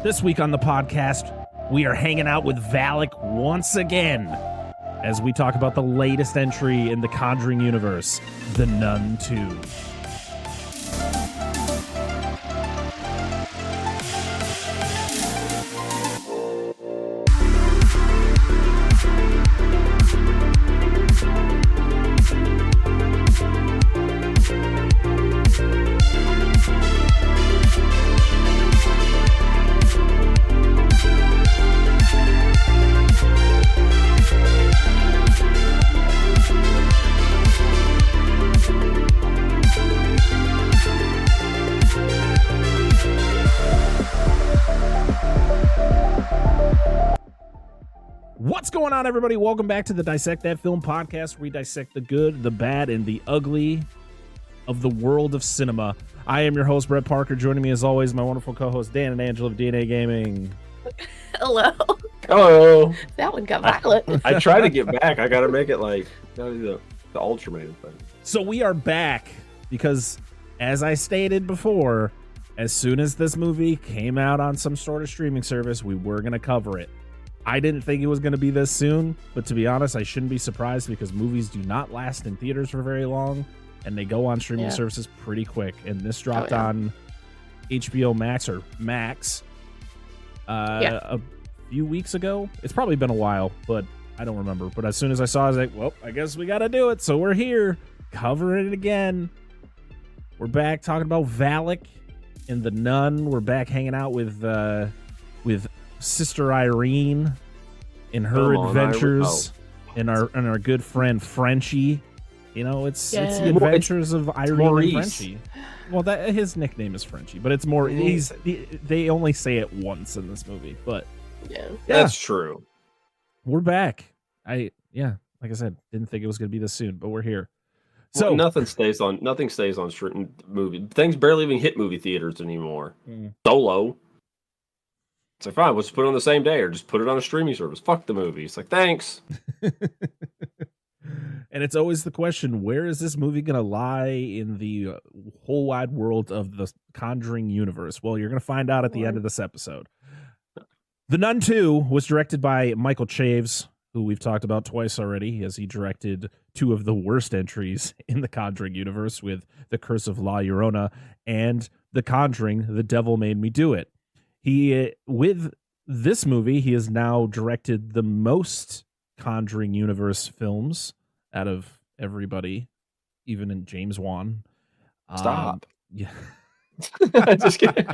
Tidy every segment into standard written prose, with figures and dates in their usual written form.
This week on the podcast, we are hanging out with Valak once again as we talk about the latest entry in the Conjuring Universe, The Nun 2. What's going on, everybody? Welcome back to the Dissect That Film Podcast, where we dissect the good, the bad, and the ugly of the world of cinema. I am your host, Brett Parker. Joining me, as always, my wonderful co-host, Dan and Angela of DNA Gaming. Hello. Hello. That one got violent. I try to get back. I gotta make it like the Ultraman thing. So we are back because, as I stated before, as soon as this movie came out on some sort of streaming service, we were going to cover it. I didn't think it was going to be this soon, but to be honest, I shouldn't be surprised because movies do not last in theaters for very long, and they go on streaming services pretty quick. And this dropped on HBO Max or Max a few weeks ago. It's probably been a while, but I don't remember. But as soon as I saw it, I was like, well, I guess we got to do it. So we're here, covering it again. We're back talking about Valak and the Nun. We're back hanging out with Sister Irene in her adventures, and our good friend Frenchie. You know, it's the adventures of Irene and Frenchie. Well, his nickname is Frenchie, but it's more. They only say it once in this movie, but that's true. We're back. Like I said, didn't think it was going to be this soon, but we're here. So nothing stays on certain movie. Things barely even hit movie theaters anymore. Solo. It's like, fine, let's put it on the same day or just put it on a streaming service. Fuck the movie. It's like, thanks. And it's always the question, where is this movie going to lie in the whole wide world of the Conjuring Universe? Well, you're going to find out at the end of this episode. The Nun 2 was directed by Michael Chaves, who we've talked about twice already, as he directed two of the worst entries in the Conjuring Universe with The Curse of La Llorona and The Conjuring, The Devil Made Me Do It. With this movie, he has now directed the most Conjuring Universe films out of everybody, even in James Wan. Stop. Yeah. Just kidding.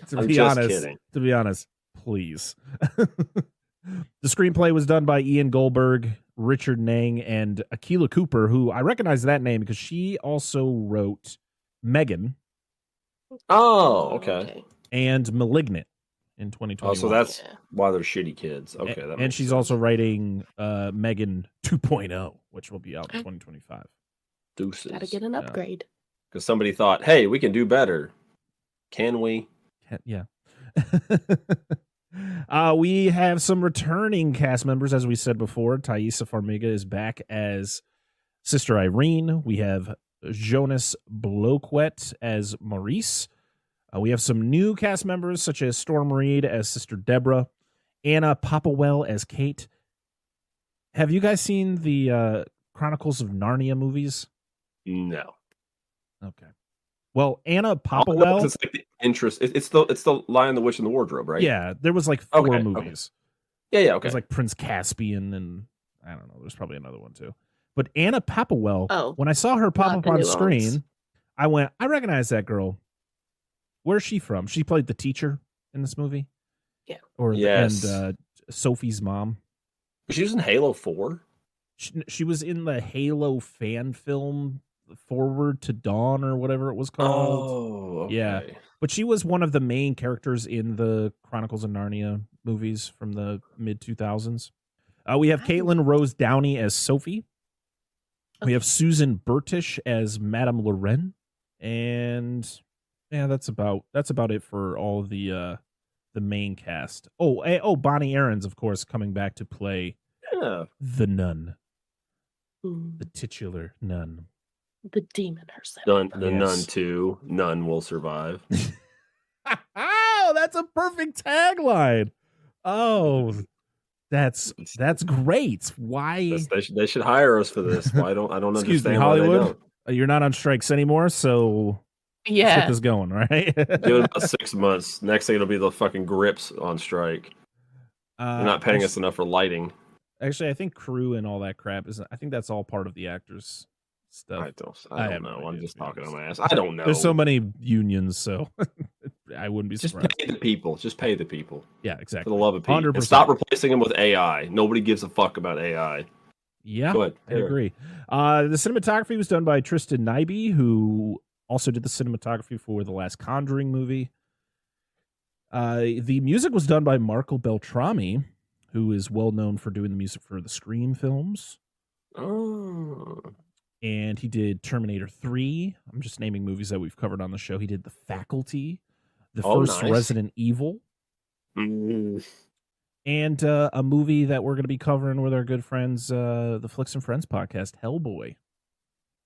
To be honest, please. The screenplay was done by Ian Goldberg, Richard Nang, and Akilah Cooper, who I recognize that name because she also wrote Megan. Oh, okay. And Malignant in 2021. Oh, so that's why they're shitty kids. Okay, and she's also writing Megan 2.0, which will be out in 2025. Deuces. Gotta get an upgrade. Because somebody thought, hey, we can do better. Can we? Yeah. We have some returning cast members, as we said before. Thaisa Farmiga is back as Sister Irene. We have Jonas Bloquet as Maurice. We have some new cast members, such as Storm Reed as Sister Deborah, Anna Popplewell as Kate. Have you guys seen the Chronicles of Narnia movies? No. Okay. Well, Anna Popplewell. It's like the interest. It's the Lion, the Witch, and the Wardrobe, right? Yeah, there was like four movies. Okay. Yeah. Okay. It was like Prince Caspian, and I don't know. There's probably another one too. But Anna Popplewell. When I saw her pop up on screen, I went, I recognize that girl. Where's she from? She played the teacher in this movie. Yeah. And Sophie's mom. She was in Halo 4. She was in the Halo fan film Forward to Dawn or whatever it was called. Oh, okay. Yeah. But she was one of the main characters in the Chronicles of Narnia movies from the mid 2000s. We have Caitlin Rose Downey as Sophie. We have Susan Burtish as Madame Loren, and that's about it for all of the main cast. Bonnie Aarons, of course, coming back to play the nun, the titular nun. The demon herself. The Nun 2. None will survive. Oh, That's a perfect tagline. Oh, that's great. Why? They should hire us for this. Why don't I don't Excuse me, understand why they Hollywood. don't. You're not on strikes anymore, so let's get this going, right? Give it about 6 months. Next thing it'll be the fucking grips on strike. They're not paying us enough for lighting. Actually, I think crew and all that crap I think that's all part of the actors stuff. I don't know. I'm just talking on my ass. I don't know. There's so many unions, so I wouldn't be surprised. Just pay the people. Just pay the people. Yeah, exactly. For the love of people. And stop replacing them with AI. Nobody gives a fuck about AI. Yeah, go ahead. I agree. The cinematography was done by Tristan Nyby, who also did the cinematography for the last Conjuring movie. The music was done by Marco Beltrami, who is well known for doing the music for the Scream films. Oh. And he did Terminator 3. I'm just naming movies that we've covered on the show. He did The Faculty, the first Resident Evil, and a movie that we're going to be covering with our good friends, the Flicks and Friends podcast, Hellboy.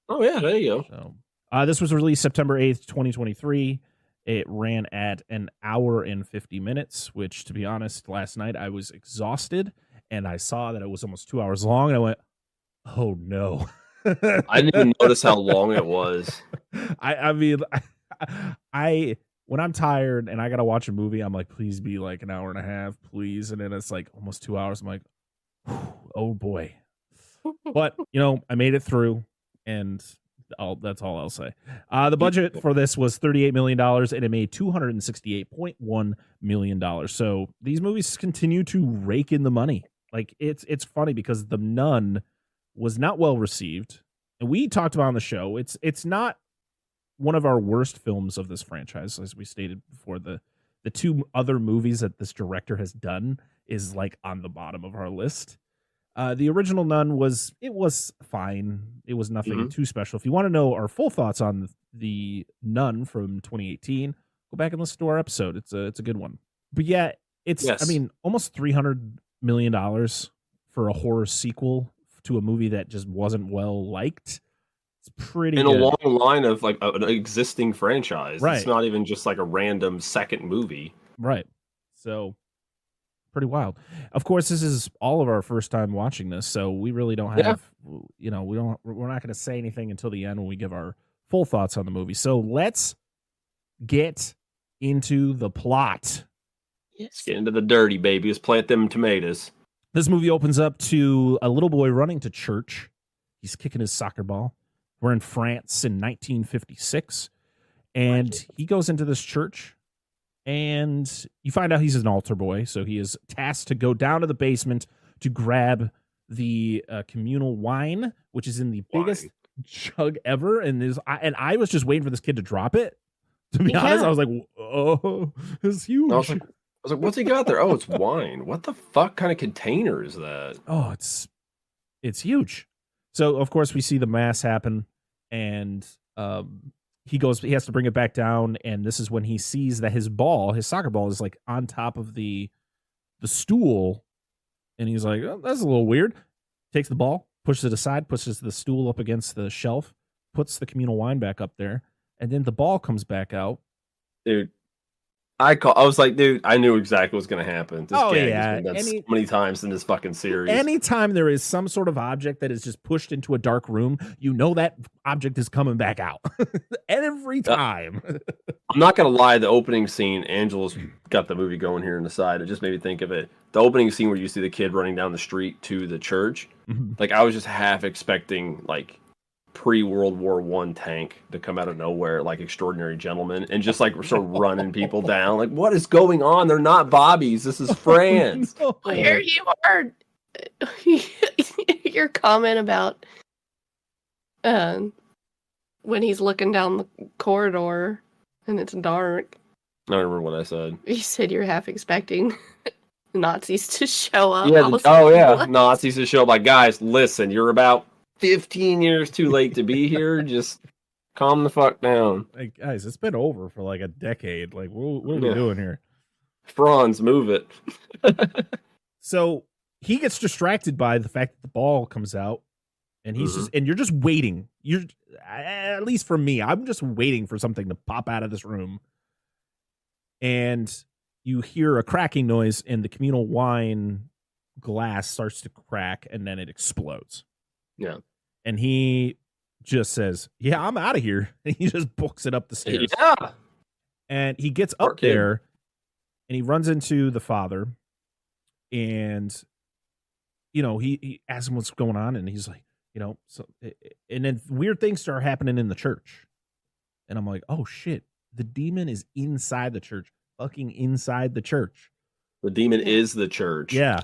Oh, yeah, there you go. So, this was released September 8th, 2023. It ran at an hour and 50 minutes, which, to be honest, last night I was exhausted, and I saw that it was almost 2 hours long, and I went, oh, no. I didn't even notice how long it was. I mean, when I'm tired and I gotta watch a movie, I'm like, please be like an hour and a half, please. And then it's like almost 2 hours. I'm like, oh boy. But I made it through, and that's all I'll say. The budget for this was $38 million, and it made $268.1 million. So these movies continue to rake in the money. Like it's funny because The Nun was not well received, and we talked about on the show. It's not one of our worst films of this franchise, as we stated before. The two other movies that this director has done is like on the bottom of our list. The original Nun was fine. It was nothing too special. If you want to know our full thoughts on the Nun from 2018, go back and listen to our episode. It's a good one. But yeah, I mean, almost $300 million for a horror sequel to a movie that just wasn't well liked. It's pretty in good. A long line of like an existing franchise. Right. It's not even just like a random second movie. Right. So pretty wild. Of course, this is all of our first time watching this, so we really don't have we're not going to say anything until the end when we give our full thoughts on the movie. So let's get into the plot. Yes. Let's get into the dirty, baby. Let's plant them tomatoes. This movie opens up to a little boy running to church. He's kicking his soccer ball. We're in France in 1956, and he goes into this church, and you find out he's an altar boy, so he is tasked to go down to the basement to grab the communal wine, which is in the biggest jug ever, and I was just waiting for this kid to drop it. To be honest, I was like, oh, it's huge. I was like, what's he got there? Oh, it's wine. What the fuck kind of container is that? Oh, it's huge. So, of course, we see the mass happen, and he has to bring it back down, and this is when he sees that his soccer ball is like on top of the stool, and he's like, oh, that's a little weird. Takes the ball, pushes it aside, pushes the stool up against the shelf, puts the communal wine back up there, and then the ball comes back out. Dude. I was like, dude, I knew exactly what was going to happen. This gag has been done so many times in this fucking series. Anytime there is some sort of object that is just pushed into a dark room, you know that object is coming back out. Every time. I'm not going to lie, the opening scene, Angela's got the movie going here on the side. It just made me think of it. The opening scene where you see the kid running down the street to the church. Like, I was just half expecting, like, pre-World War I tank to come out of nowhere, like Extraordinary Gentlemen, and just like sort of running people down. Like, what is going on? They're not Bobbies. This is France. Oh, no. Here you are. Your comment about when he's looking down the corridor and it's dark. I don't remember what I said. You said you're half expecting Nazis to show up. Yeah, Nazis to show up. Like, guys, listen, you're about 15 years too late to be here. Just calm the fuck down. Like, guys, it's been over for like a decade. Like, what are we doing here? Franz, move it. So he gets distracted by the fact that the ball comes out, and he's you're just waiting. You're, at least for me, I'm just waiting for something to pop out of this room. And you hear a cracking noise, and the communal wine glass starts to crack, and then it explodes. Yeah. And he just says, "Yeah, I'm out of here." And he just books it up the stairs. Yeah. And he gets up there, and he runs into the father, and he asks him what's going on, and he's like, and then weird things start happening in the church, and I'm like, oh shit, the demon is inside the church, fucking inside the church. The demon is the church. Yeah.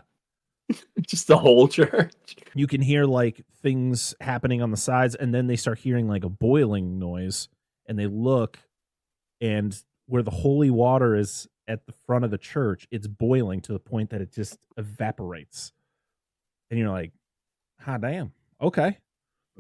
Just the whole church. You can hear like things happening on the sides, and then they start hearing like a boiling noise, and they look, and where the holy water is at the front of the church, it's boiling to the point that it just evaporates. And you're like, ah, damn. Okay.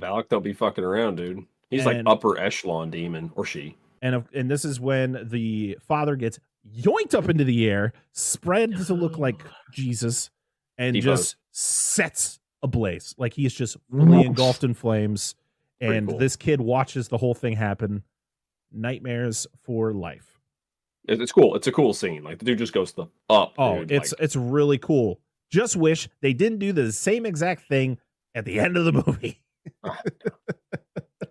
Valak don't be fucking around, dude. He's like upper echelon demon, or she. And this is when the father gets yoinked up into the air, spread to look like Jesus, and just sets ablaze. Like he is just fully engulfed in flames. And this kid watches the whole thing happen. Nightmares for life. It's cool. It's a cool scene. Like the dude just goes up. Oh, dude. it's really cool. Just wish they didn't do the same exact thing at the end of the movie.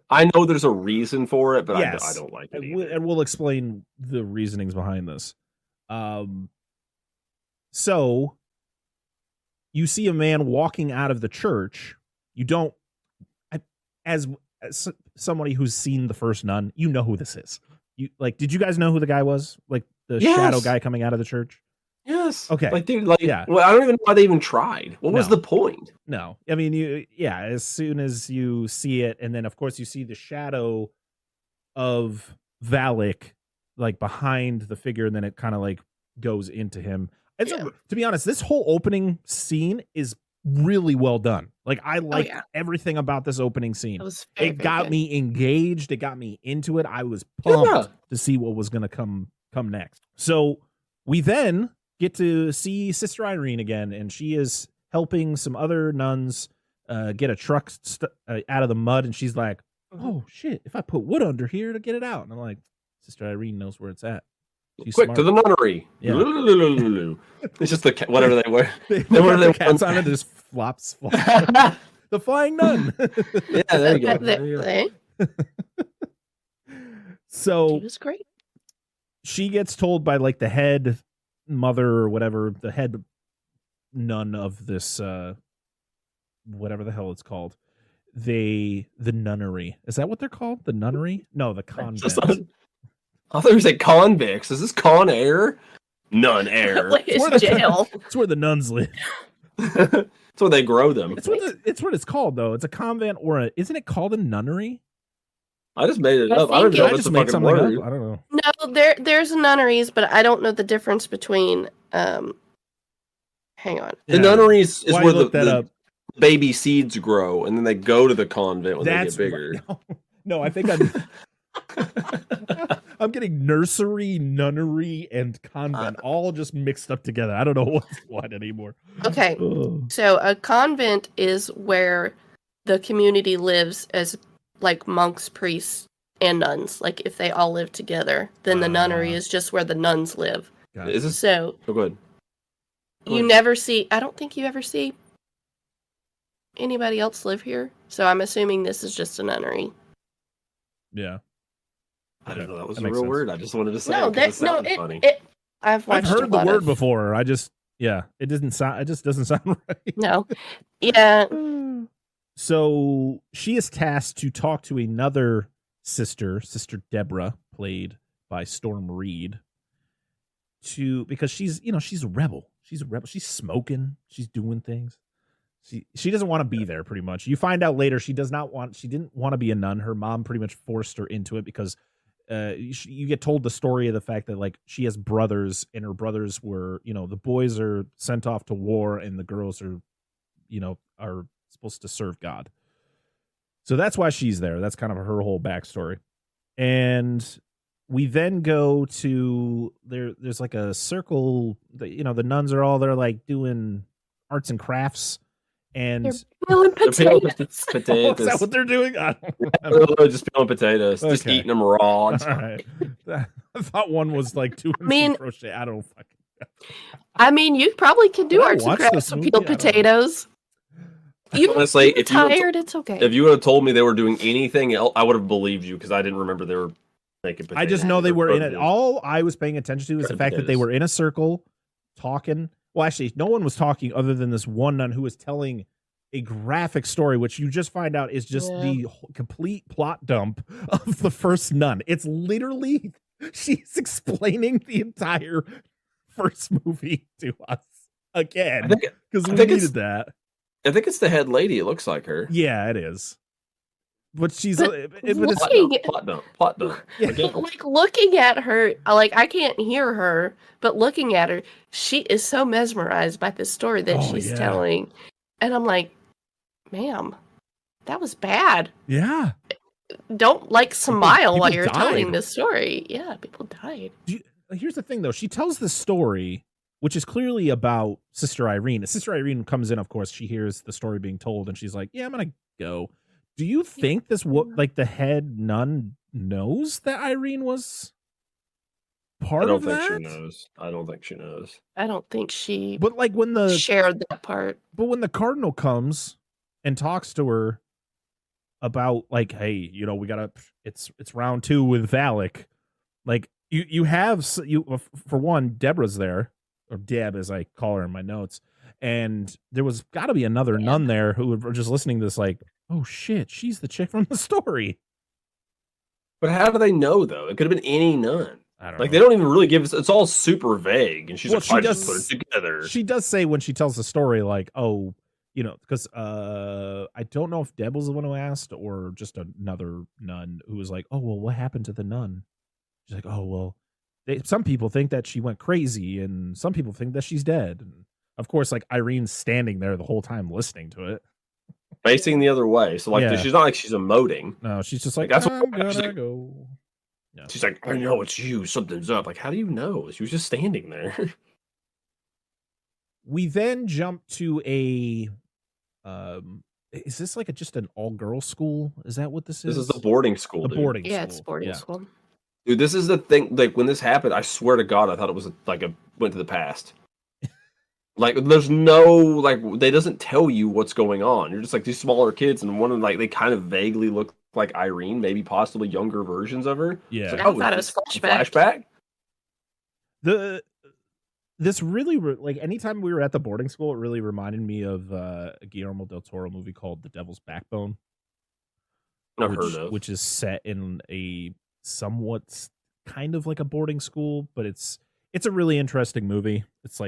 I know there's a reason for it, but yes. I don't like it either. And we'll explain the reasonings behind this. So you see a man walking out of the church. You don't, as somebody who's seen the first Nun, you know who this is. Did you guys know who the guy was? Like the shadow guy coming out of the church? Yes. Okay. Like, dude, yeah. Well, I don't even know why they even tried. What was the point? No. I mean, as soon as you see it, and then of course you see the shadow of Valak like behind the figure, and then it kind of like goes into him. To be honest, this whole opening scene is really well done. Like I like everything about this opening scene. It got me engaged. It got me into it. I was pumped to see what was going to come next. So we then get to see Sister Irene again, and she is helping some other nuns get a truck out of the mud, and she's like, oh shit, if I put wood under here to get it out. And I'm like, Sister Irene knows where it's at. She's quick smart. To the nunnery. Yeah. It's just the whatever they wear. They wear the cats on it, just flops. The flying nun. Yeah, there you go. So it was great. She gets told by like the head mother or whatever, the head nun of this whatever the hell it's called. The nunnery. Is that what they're called? The nunnery? No, the convent. I thought you said convicts. Is this Con Air? Nun Air. It's jail. It's where the nuns live. It's where they grow them. It's what it's called though. It's a convent isn't it called a nunnery? I just made it up. I don't know. I just made something up. I don't know. No, there's nunneries, but I don't know the difference between. Hang on. The nunneries is where the baby seeds grow, and then they go to the convent when they get bigger. No, I think I'm getting nursery, nunnery, and convent all just mixed up together. I don't know what's what anymore. Okay, so a convent is where the community lives as like monks, priests, and nuns. Like if they all live together, then the nunnery is just where the nuns live. Is this so? Go ahead. You never see. I don't think you ever see anybody else live here. So I'm assuming this is just a nunnery. Yeah. I don't know. That was a real word. I just wanted to say funny. I've heard the word before. It doesn't sound. It just doesn't sound right. No. Yeah. So she is tasked to talk to another sister, Sister Deborah, played by Storm Reed, because she's a rebel. She's a rebel. She's smoking. She's doing things. She doesn't want to be there. Pretty much. You find out later she didn't want to be a nun. Her mom pretty much forced her into it because you get told the story of the fact that like she has brothers, and her brothers were, the boys are sent off to war and the girls are supposed to serve God. So that's why she's there. That's kind of her whole backstory. And we then go to there's like a circle that, the nuns are all there like doing arts and crafts. And they're peeling potatoes. Is that what they're doing? I just peeling potatoes. Okay. Just eating them raw. All right. I thought one was like doing some crochet. I don't fucking I mean, you probably can do Did I arts and watch crafts this with movie? peeled I don't know. potatoes. Honestly, You're tired. It's okay. If you would have told me they were doing anything else, I would have believed you because I didn't remember they were making potatoes. I just know they were in it. Potatoes. All I was paying attention to is the fact that they were in a circle talking. Well, actually, no one was talking other than this one nun who was telling a graphic story, which you just find out is just the complete plot dump of the first nun. It's literally, she's explaining the entire first movie to us again because we needed that. I think it's the head lady. It looks like her. Yeah, it is. But she's plot dump. Yeah. Like looking at her, like I can't hear her, but looking at her, she is so mesmerized by the story that she's telling. And I'm like, ma'am, that was bad. Yeah. Don't smile people while you're died. telling this story. Yeah, people died. Here's the thing, though. She tells this story, which is clearly about Sister Irene. Sister Irene comes in, of course. She hears the story being told, and she's like, yeah, I'm going to go. Do you think the head nun knows that Irene was part of that? I don't think she knows. I don't think she But when shared that part. But when the cardinal comes and talks to her about hey, we gotta, it's round 2 with Valak. You have for one, Deborah's there, or Deb as I call her in my notes, and there was got to be another nun there who were just listening to this oh shit, she's the chick from the story. But how do they know though? It could have been any nun. I don't know. They don't even really give us. It's all super vague, and she's I just put it together. She does say when she tells the story, because I don't know if Deb was the one who asked or just another nun who was like, oh well, what happened to the nun? She's like, oh well, some people think that she went crazy, and some people think that she's dead. And of course, Irene's standing there the whole time listening to it, facing the other way. So she's not she's emoting. No, she's just like that's I'm gonna go. No. She's like, I know it's you. Something's up. How do you know? She was just standing there. We then jump to a. Is this just an all-girls school? Is that what this is? This is the boarding school. The boarding school. Yeah, it's boarding school. Dude, this is the thing. When this happened, I swear to God, I thought it was went to the past. There's no they doesn't tell you what's going on. You're just these smaller kids, and one of they kind of vaguely look like Irene, maybe possibly younger versions of her. Yeah, I thought it was flashback. This really anytime we were at the boarding school, it really reminded me of a Guillermo del Toro movie called The Devil's Backbone. I've heard of, which is set in a somewhat kind of like a boarding school, but it's a really interesting movie. It's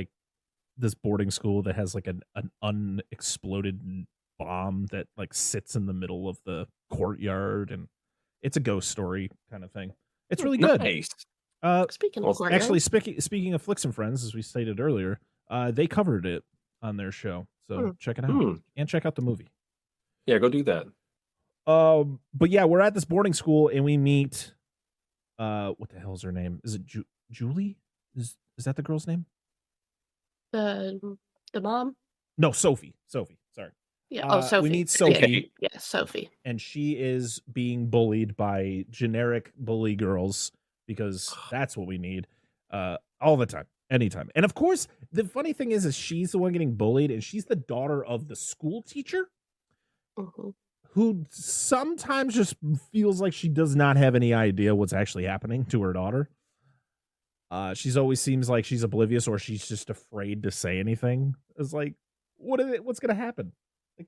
this boarding school that has an unexploded bomb that sits in the middle of the courtyard, and it's a ghost story kind of thing. It's really good. Nice. Speaking of courtyard. Actually, speaking of Flicks and Friends, as we stated earlier, they covered it on their show, so check it out and check out the movie. Yeah, go do that. But yeah, we're at this boarding school and we meet. What the hell is her name? Is it Julie? Is that the girl's name? The mom? No, Sophie. Sorry. Yeah. Sophie. We meet Sophie. Yeah, Sophie. And she is being bullied by generic bully girls because that's what we need. All the time, anytime. And of course, the funny thing is she's the one getting bullied, and she's the daughter of the school teacher, who sometimes just feels like she does not have any idea what's actually happening to her daughter. She's always seems like she's oblivious, or she's just afraid to say anything. It's what's gonna happen?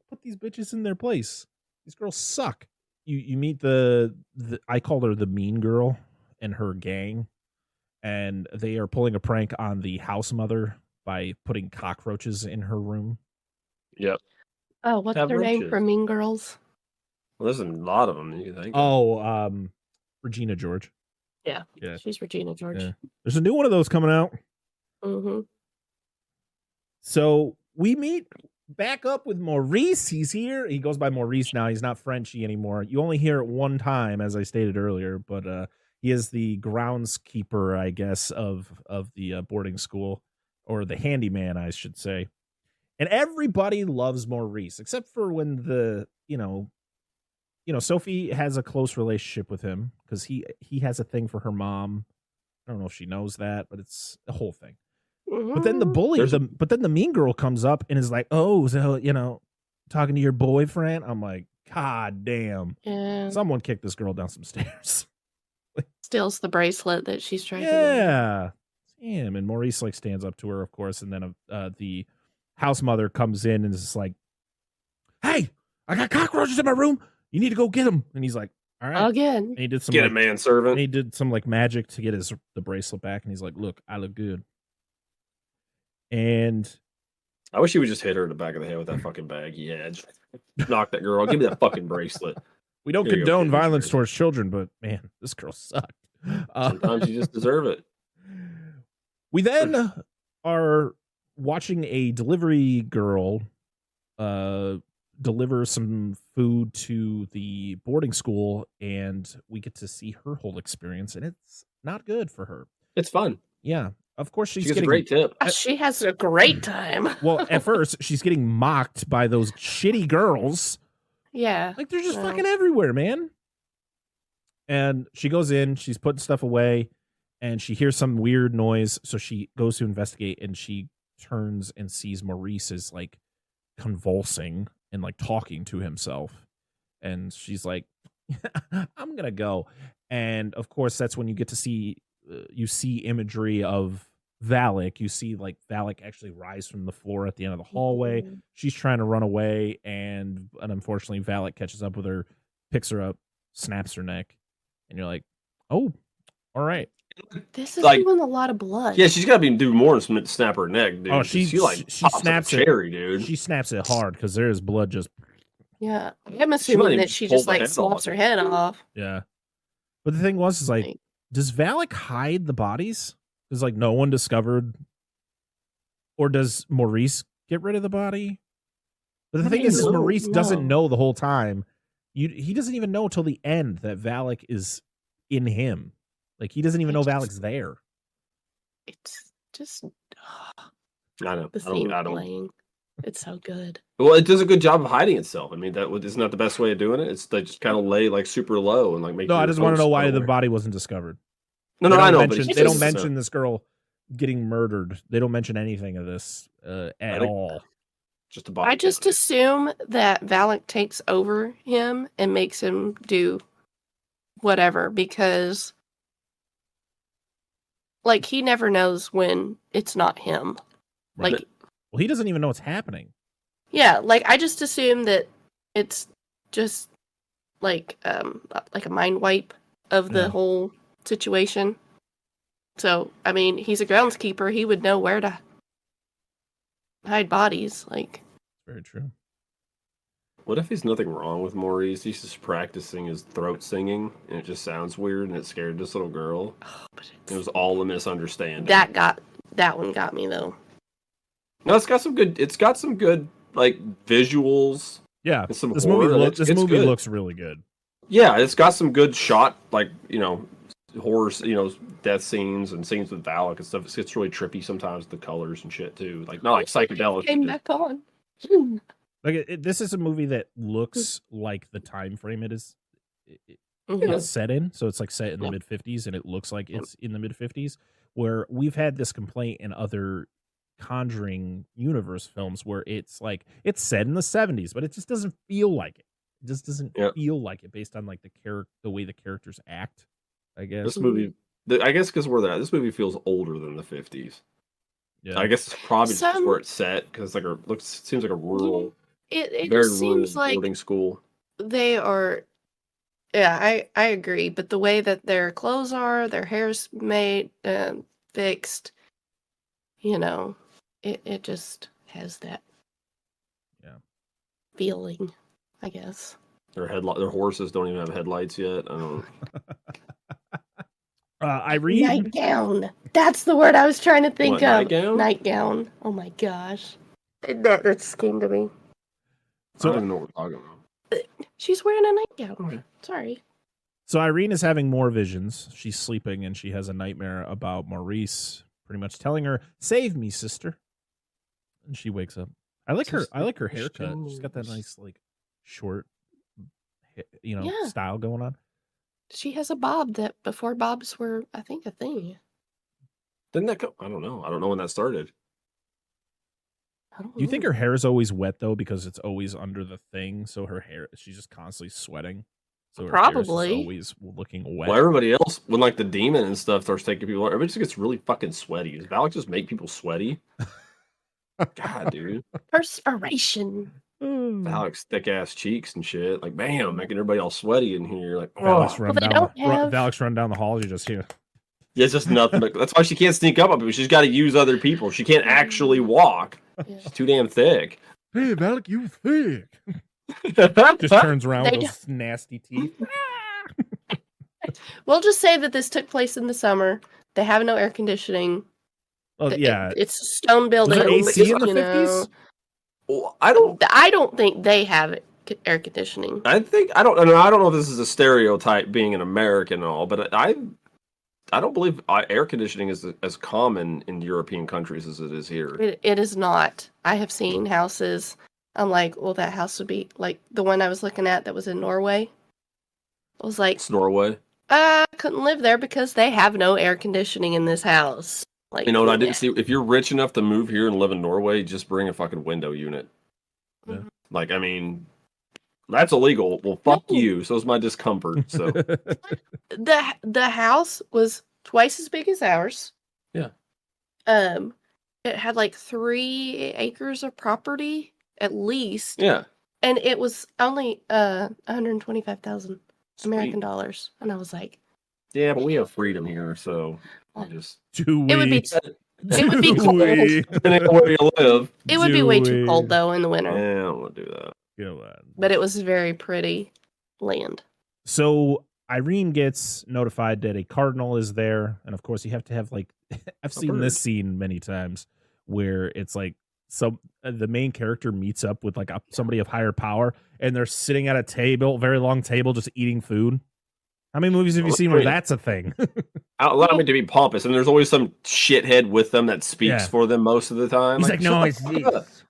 Put these bitches in their place. These girls suck. You meet the I called her the mean girl and her gang, and they are pulling a prank on the house mother by putting cockroaches in her room. Yep. Oh, what's her name for Mean Girls? Well, there's a lot of them. You think? Oh, Regina George. Yeah, she's Regina George. Yeah. There's a new one of those coming out. So we meet back up with Maurice. He's here. He goes by Maurice now. He's not Frenchy anymore. You only hear it one time, as I stated earlier, but he is the groundskeeper, I guess, of the boarding school, or the handyman, I should say. And everybody loves Maurice, except for when Sophie has a close relationship with him because he has a thing for her mom. I don't know if she knows that, but it's a whole thing. But then the bully, but then the mean girl comes up and is like, "Oh, so talking to your boyfriend." I'm like, God damn! Yeah. Someone kicked this girl down some stairs. Steals the bracelet that she's trying to Yeah, damn. And Maurice like stands up to her, of course, and then the house mother comes in and is like, "Hey, I got cockroaches in my room. You need to go get them." And he's like, "All right." again. And he did some Get a manservant. And he did some like magic to get the bracelet back, and he's like, "Look, I look good." And I wish he would just hit her in the back of the head with that fucking bag he had. Just knock that girl. Give me that fucking bracelet. we don't Here you go, condone kid. violence towards children, but man, this girl sucked. Sometimes you just deserve it. We then are watching a delivery girl deliver some food to the boarding school, and we get to see her whole experience, and it's not good for her. It's fun. Yeah, of course She she's gets getting a great tip. She has a great time. Well, at first she's getting mocked by those shitty girls. Yeah. Like they're just fucking everywhere, man. And she goes in, she's putting stuff away, and she hears some weird noise. So she goes to investigate, and she turns and sees Maurice is like convulsing and like talking to himself. And she's like, I'm going to go. And of course, that's when you get to see, you see imagery of Valak. You see like Valak actually rise from the floor at the end of the hallway. Mm-hmm. She's trying to run away, and unfortunately Valak catches up with her, picks her up, snaps her neck, and you're like, oh, all right. This is Like- doing a lot of blood. Yeah, she's got to be do more than snap her neck, dude. Oh, she pops like snaps a it. cherry, dude. She snaps it hard because there is blood just Yeah. I'm assuming even that she pull just the like head slops off. her head off. yeah. But the thing was, is like, does Valak hide the bodies? Does like no one discovered, or does Maurice get rid of the body? But the I thing don't is know. Maurice doesn't No. know the whole time. He doesn't even know till the end that Valak is in him. Like he doesn't even know Valak's there. It's just I know. the I scene don't. playing. It's so good. Well, it does a good job of hiding itself. I mean, isn't that the best way of doing it? It's they just kind of lay like super low and like make. No, I your just want to host know why the unaware. body wasn't discovered. No, They don't I know, mention, but they don't mention this girl getting murdered. They don't mention anything of this at think- all. just a body. I just assume that Valak takes over him and makes him do whatever because like he never knows when it's not him. Right. Like Well, he doesn't even know what's happening. yeah, like I just assume that it's just like a mind wipe of the Yeah. whole situation. So, I mean, he's a groundskeeper. He would know where to hide bodies. Like, Very true. What if he's nothing wrong with Maurice? He's just practicing his throat singing, and it just sounds weird, and it scared this little girl. but It was all a misunderstanding. that one got me though. No, it's got some good. It's got some good like visuals. Yeah, And some this horror, movie and looks. This it's movie good. looks really good. Yeah, it's got some good shot, like horror, death scenes and scenes with Valak and stuff. It's really trippy sometimes. The colors and shit too, like not like psychedelic. Came just- back on. Like this is a movie that looks like the time frame it's Mhm. set in. So it's like set in the Yeah. mid 50s, and it looks like it's in the mid 50s. Where we've had this complaint in other Conjuring Universe films, where it's like it's set in the 70s, but it just doesn't feel like it. It just doesn't Yeah. feel like it based on like the way the characters act. I guess. This movie, I guess, because we're there. This movie feels older than the 50s. Yeah. I guess it's probably just Some- where it's set because like seems like a rural, It very just rural seems like boarding school. they are. Yeah, I agree. But the way that their clothes are, their hair's made, fixed, it just has that. Yeah. Feeling, I guess. Their horses don't even have headlights yet. I don't. Irene. Nightgown. That's the word I was trying to think What, of. nightgown? Nightgown. Oh my gosh. That just came to me. I don't even know what we're talking about. She's wearing a nightgown. Okay. Sorry. So Irene is having more visions. She's sleeping and she has a nightmare about Maurice pretty much telling her, "Save me, sister." And she wakes up. I like her haircut. She's got that nice like short Yeah. style going on. She has a bob that before bobs were, I think, a thing. Didn't that go? I don't know. I don't know when that started. Do you think her hair is always wet though, because it's always under the thing? So her hair, she's just constantly sweating. So her hair is just always looking wet. Well, everybody else, when like the demon and stuff starts taking people, everybody just gets really fucking sweaty. Does Valak just make people sweaty? God, dude. Perspiration. Valak's thick ass cheeks and shit. Like, bam, making everybody all sweaty in here. Like, Valak's run down the hall. You just hear. Yeah, it's just nothing. That's why she can't sneak up on people. She's got to use other people. She can't actually walk. Yeah. She's too damn thick. Hey, Valak, you thick. Just turns around with those nasty teeth. We'll just say that this took place in the summer. They have no air conditioning. Well, yeah, it's a stone building. AC in the 50s? Well, I don't think they have air conditioning. I don't know if this is a stereotype being an American and all, but I don't believe air conditioning is as common in European countries as it is here. It is not. I have seen houses. I'm like, well, that house would be like the one I was looking at that was in Norway. I was like, it's Norway. I couldn't live there because they have no air conditioning in this house. Like, you know what I didn't see? If you're rich enough to move here and live in Norway, just bring a fucking window unit. Yeah. Like, I mean, that's illegal. Well, fuck you. So is my discomfort. So the house was twice as big as ours. Yeah. It had like 3 acres of property at least. Yeah. And it was only 125,000 American dollars, and I was like, yeah, but we have freedom here, so I just it would be cold. Depending on where you live. It would be way too cold though in the winter. Yeah, I don't want to do that. But it was very pretty land. So Irene gets notified that a cardinal is there, and of course you have to have like I've seen this scene many times where it's like the main character meets up with like somebody of higher power, and they're sitting at a table, very long table, just eating food. How many movies have you seen where that's a thing? Allow me to be pompous, and there's always some shithead with them that speaks for them most of the time. He's like no, it's this.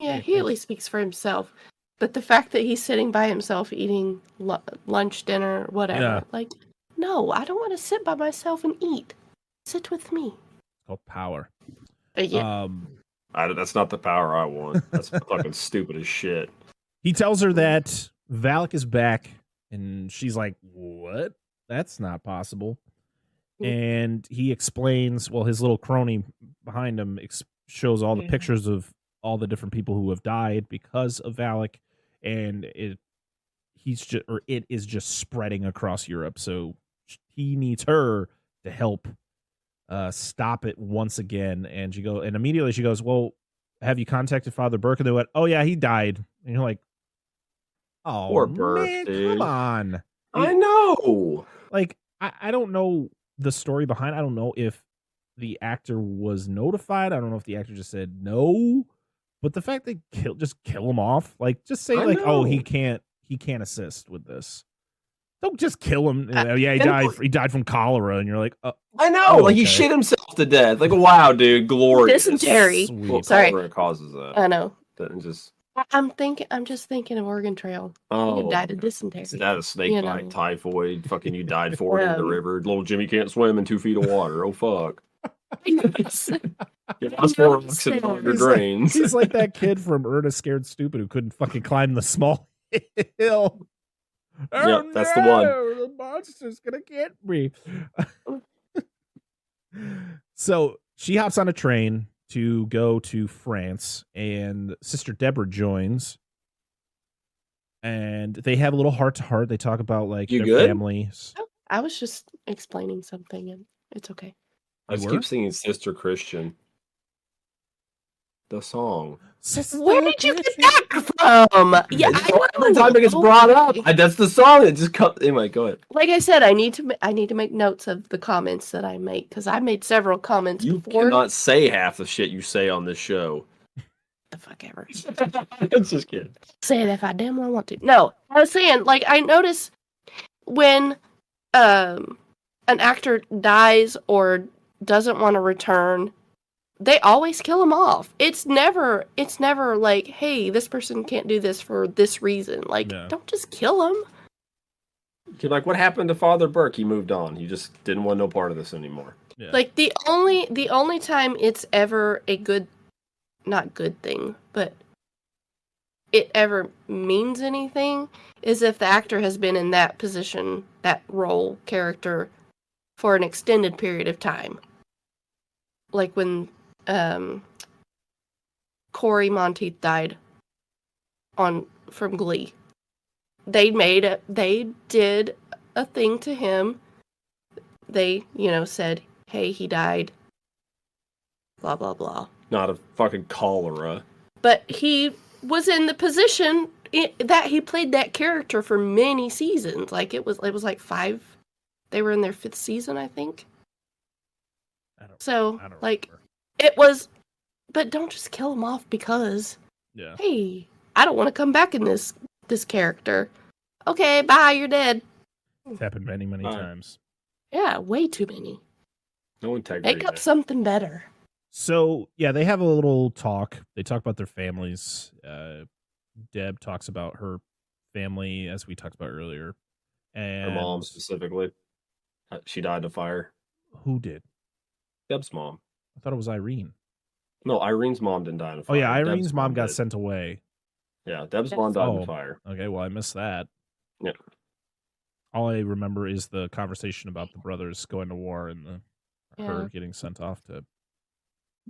Yeah, he at least speaks for himself. But the fact that he's sitting by himself eating lunch, dinner, whatever, like, no, I don't want to sit by myself and eat. Sit with me. It's called power. Yeah. That's not the power I want. That's fucking stupid as shit. He tells her that Valak is back, and she's like, what? That's not possible. And he explains, well, his little crony behind him shows all the pictures of all the different people who have died because of Valak, and it is just spreading across Europe. So he needs her to help stop it once again. And immediately she goes, well, have you contacted Father Burke? And they went, oh yeah, he died. And you're like, oh, poor Burke, man, dude. Come on. I know. Like, I don't know the story behind. I don't know if the actor was notified. I don't know if the actor just said no. But the fact they just kill him off, like, just say oh, he can't assist with this. Don't just kill him. He died from cholera, and you're like, I know, like he shit himself to death. Like, wow, dude, glorious. Dysentery. Well, sorry, cholera causes that. I know. Just. I'm just thinking of Oregon Trail. Oh, you died of dysentery. That a snake bite, typhoid. Fucking, you died for it in the river. Little Jimmy can't swim in 2 feet of water. Oh fuck. Drains. He's like that kid from Ernest Scared Stupid who couldn't fucking climb the small hill. Yep, that's the one. The monster's gonna get me. So she hops on a train to go to France, and Sister Deborah joins, and they have a little heart-to-heart. They talk about like their families. Oh, I was just explaining something, and it's okay. I just keep singing Sister Christian. The song. Where did you get that from? Yeah, every time it gets brought up. That's the song. It just comes. Anyway, go ahead. Like I said, I need to make notes of the comments that I make, because I made several comments before. You cannot say half the shit you say on this show. The fuck ever. It's just kidding. Say it if I damn well want to. No, I was saying, like, I notice when an actor dies or doesn't want to return, they always kill him off. It's never like, hey, this person can't do this for this reason. Like, don't just kill him. You're like, what happened to Father Burke? He moved on. He just didn't want no part of this anymore. Yeah. Like the only time it's ever a good, not good thing, but it ever means anything is if the actor has been in that position, that role, character, for an extended period of time. Like when Corey Monteith died from Glee. They did a thing to him. They, said, hey, he died. Blah, blah, blah. Not a fucking cholera. But he was in the position that he played that character for many seasons. Like it was like 5. They were in their 5th season, I think. I don't like remember. it was, but don't just kill him off because, hey, I don't want to come back in this character. Okay, bye, you're dead. It's happened many, many times. Yeah, way too many. No integrity. Make up something better. So, yeah, they have a little talk. They talk about their families. Deb talks about her family, as we talked about earlier. And her mom, specifically. She died in a fire. Who did? Deb's mom. I thought it was Irene. No, Irene's mom didn't die in a fire. Oh, yeah, Irene's mom got sent away. Yeah, Deb's mom died in a fire. Okay, well, I missed that. Yeah. All I remember is the conversation about the brothers going to war and her getting sent off to...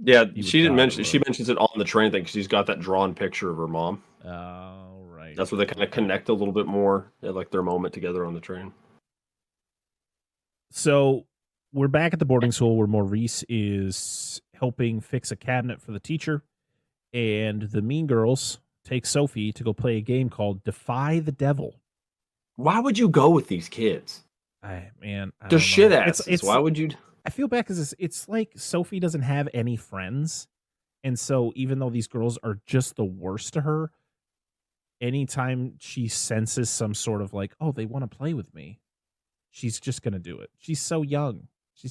Yeah, she didn't mention. She mentions it on the train thing because she's got that drawn picture of her mom. Oh, right. That's where they kind of connect a little bit more. They like their moment together on the train. So we're back at the boarding school where Maurice is helping fix a cabinet for the teacher, and the mean girls take Sophie to go play a game called Defy the Devil. Why would you go with these kids? They're shit asses. Why would you? I feel bad because it's like Sophie doesn't have any friends. And so even though these girls are just the worst to her, anytime she senses some sort of like, oh, they want to play with me, she's just going to do it. She's so young. She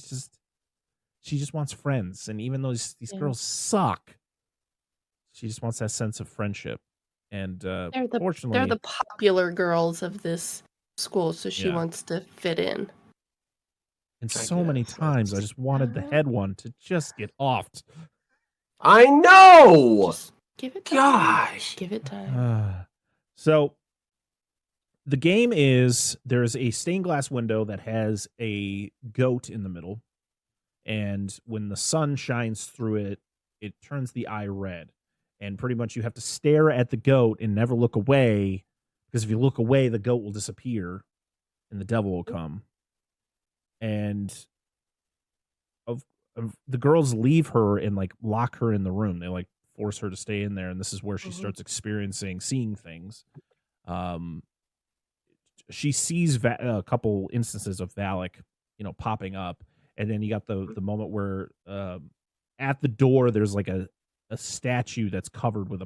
just wants friends. And even though these girls suck, she just wants that sense of friendship. And fortunately, they're the popular girls of this school, so she wants to fit in. And so many times I just wanted the head one to just get offed. I know! Just give it time. Gosh! Give it time. So the game is there's a stained glass window that has a goat in the middle. And when the sun shines through it, it turns the eye red. And pretty much you have to stare at the goat and never look away. Because if you look away, the goat will disappear and the devil will come. And the girls leave her and like lock her in the room. They like force her to stay in there, and this is where she starts seeing things. She sees a couple instances of Valak, popping up, and then you got the moment where at the door there's like a statue that's covered with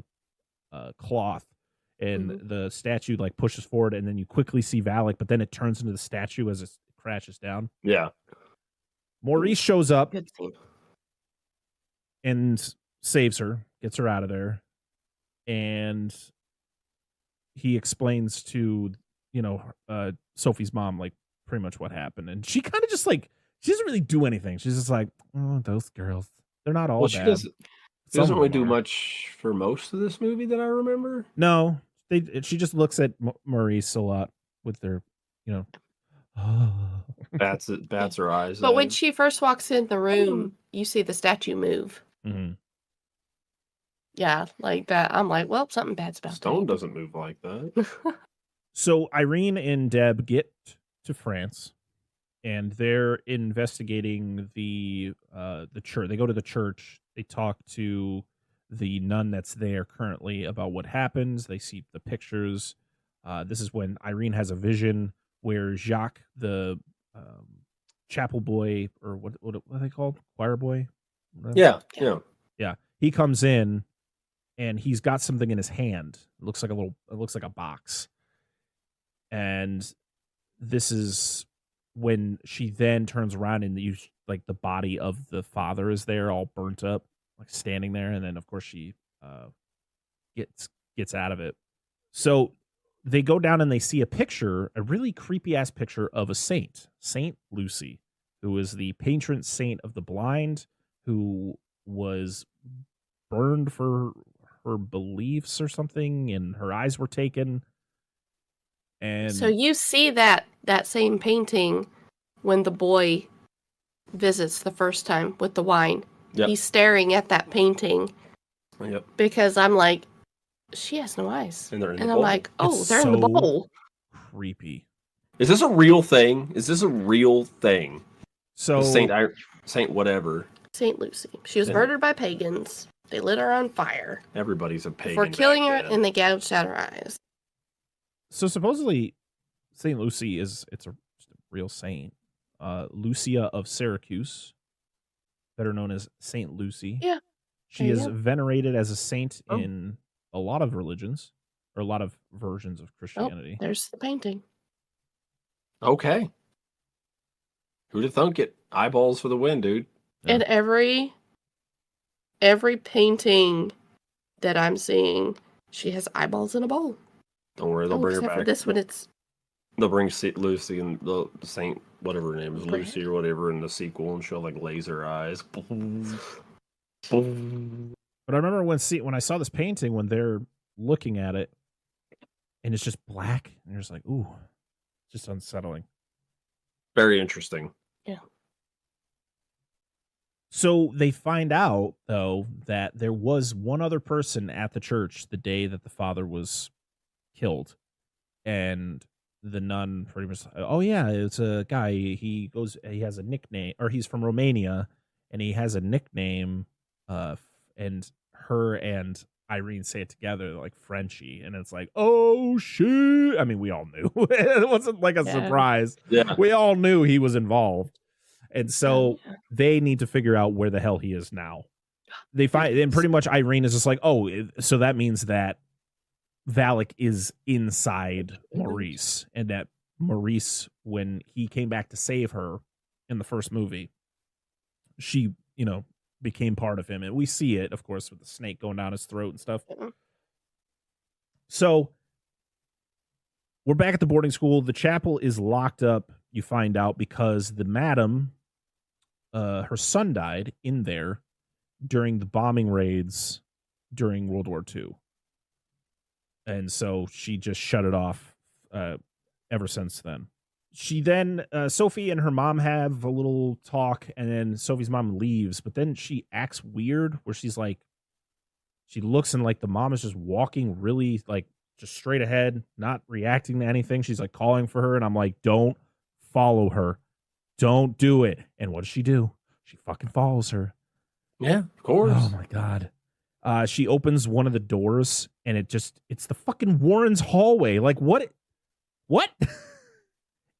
a cloth, and the statue like pushes forward, and then you quickly see Valak, but then it turns into the statue as it crashes down. Yeah. Maurice shows up Good scene. and saves her, gets her out of there, and he explains to Sophie's mom like pretty much what happened, and she kind of just like she doesn't really do anything. She's just like, oh, those girls, they're not all bad. She doesn't really do much for most of this movie that I remember. No, she just looks at Maurice a lot with their bats her eyes. But when she first walks in the room, you see the statue move. Mm-hmm. Yeah, like that. I'm like, well, something bad's about Stone doesn't move like that. So Irene and Deb get to France, and they're investigating the church. They go to the church. They talk to the nun that's there currently about what happens. They see the pictures. This is when Irene has a vision where Jacques, the chapel boy, or what are they called? Choir boy? Yeah. He comes in and he's got something in his hand. It looks like a box. And this is when she then turns around and like the body of the father is there all burnt up, like standing there. And then of course she gets out of it. So they go down and they see a picture, a really creepy ass picture of a Saint Lucy, who is the patron saint of the blind, who was burned for her beliefs or something, and her eyes were taken. And so you see that same painting when the boy visits the first time with the wine. Yep. He's staring at that painting. Yep. Because I'm like, she has no eyes. And they're in the I'm bowl. like, oh, It's they're in the so bowl. creepy. Is this a real thing? So Saint whatever. Saint Lucy. She was murdered by pagans. They lit her on fire. Everybody's a pagan. For killing her, then. and they gouged out her eyes. So supposedly, Saint Lucy it's a real saint. Lucia of Syracuse, better known as Saint Lucy. Yeah. She is venerated as a saint in a lot of religions, or a lot of versions of Christianity. There's the painting. Okay. Who'd have thunk it? Eyeballs for the win, dude. And every painting that I'm seeing, she has eyeballs in a bowl. Don't worry, they'll bring her except back. for this one, it's They'll bring Lucy and the Saint, whatever her name is, Lucy or whatever, in the sequel, and she'll like laser eyes. But I remember when I saw this painting, when they're looking at it, and it's just black, and you're just like, ooh, just unsettling. Very interesting. Yeah. So they find out, though, that there was one other person at the church the day that the father was killed. And the nun pretty much, oh yeah, it's a guy. He has a nickname, or he's from Romania, and he has a nickname. And her and Irene say it together, like Frenchie, and it's like, oh shit! I mean, we all knew. It wasn't like a surprise. Yeah, we all knew he was involved, and so they need to figure out where the hell he is now. They find, and pretty much Irene is just like, oh, so that means that Valak is inside Maurice, and that Maurice, when he came back to save her in the first movie, she, became part of him. And we see it, of course, with the snake going down his throat and stuff. So we're back at the boarding school. The chapel is locked up, you find out, because the madam, her son died in there during the bombing raids during World War II. And so she just shut it off ever since then. She then, Sophie and her mom have a little talk, and then Sophie's mom leaves, but then she acts weird, where she's like, she looks and like the mom is just walking really like just straight ahead, not reacting to anything. She's like calling for her, and I'm like, don't follow her. Don't do it. And what does she do? She fucking follows her. Yeah, of course. Oh my God. She opens one of the doors, and it's the fucking Warren's hallway. Like, what?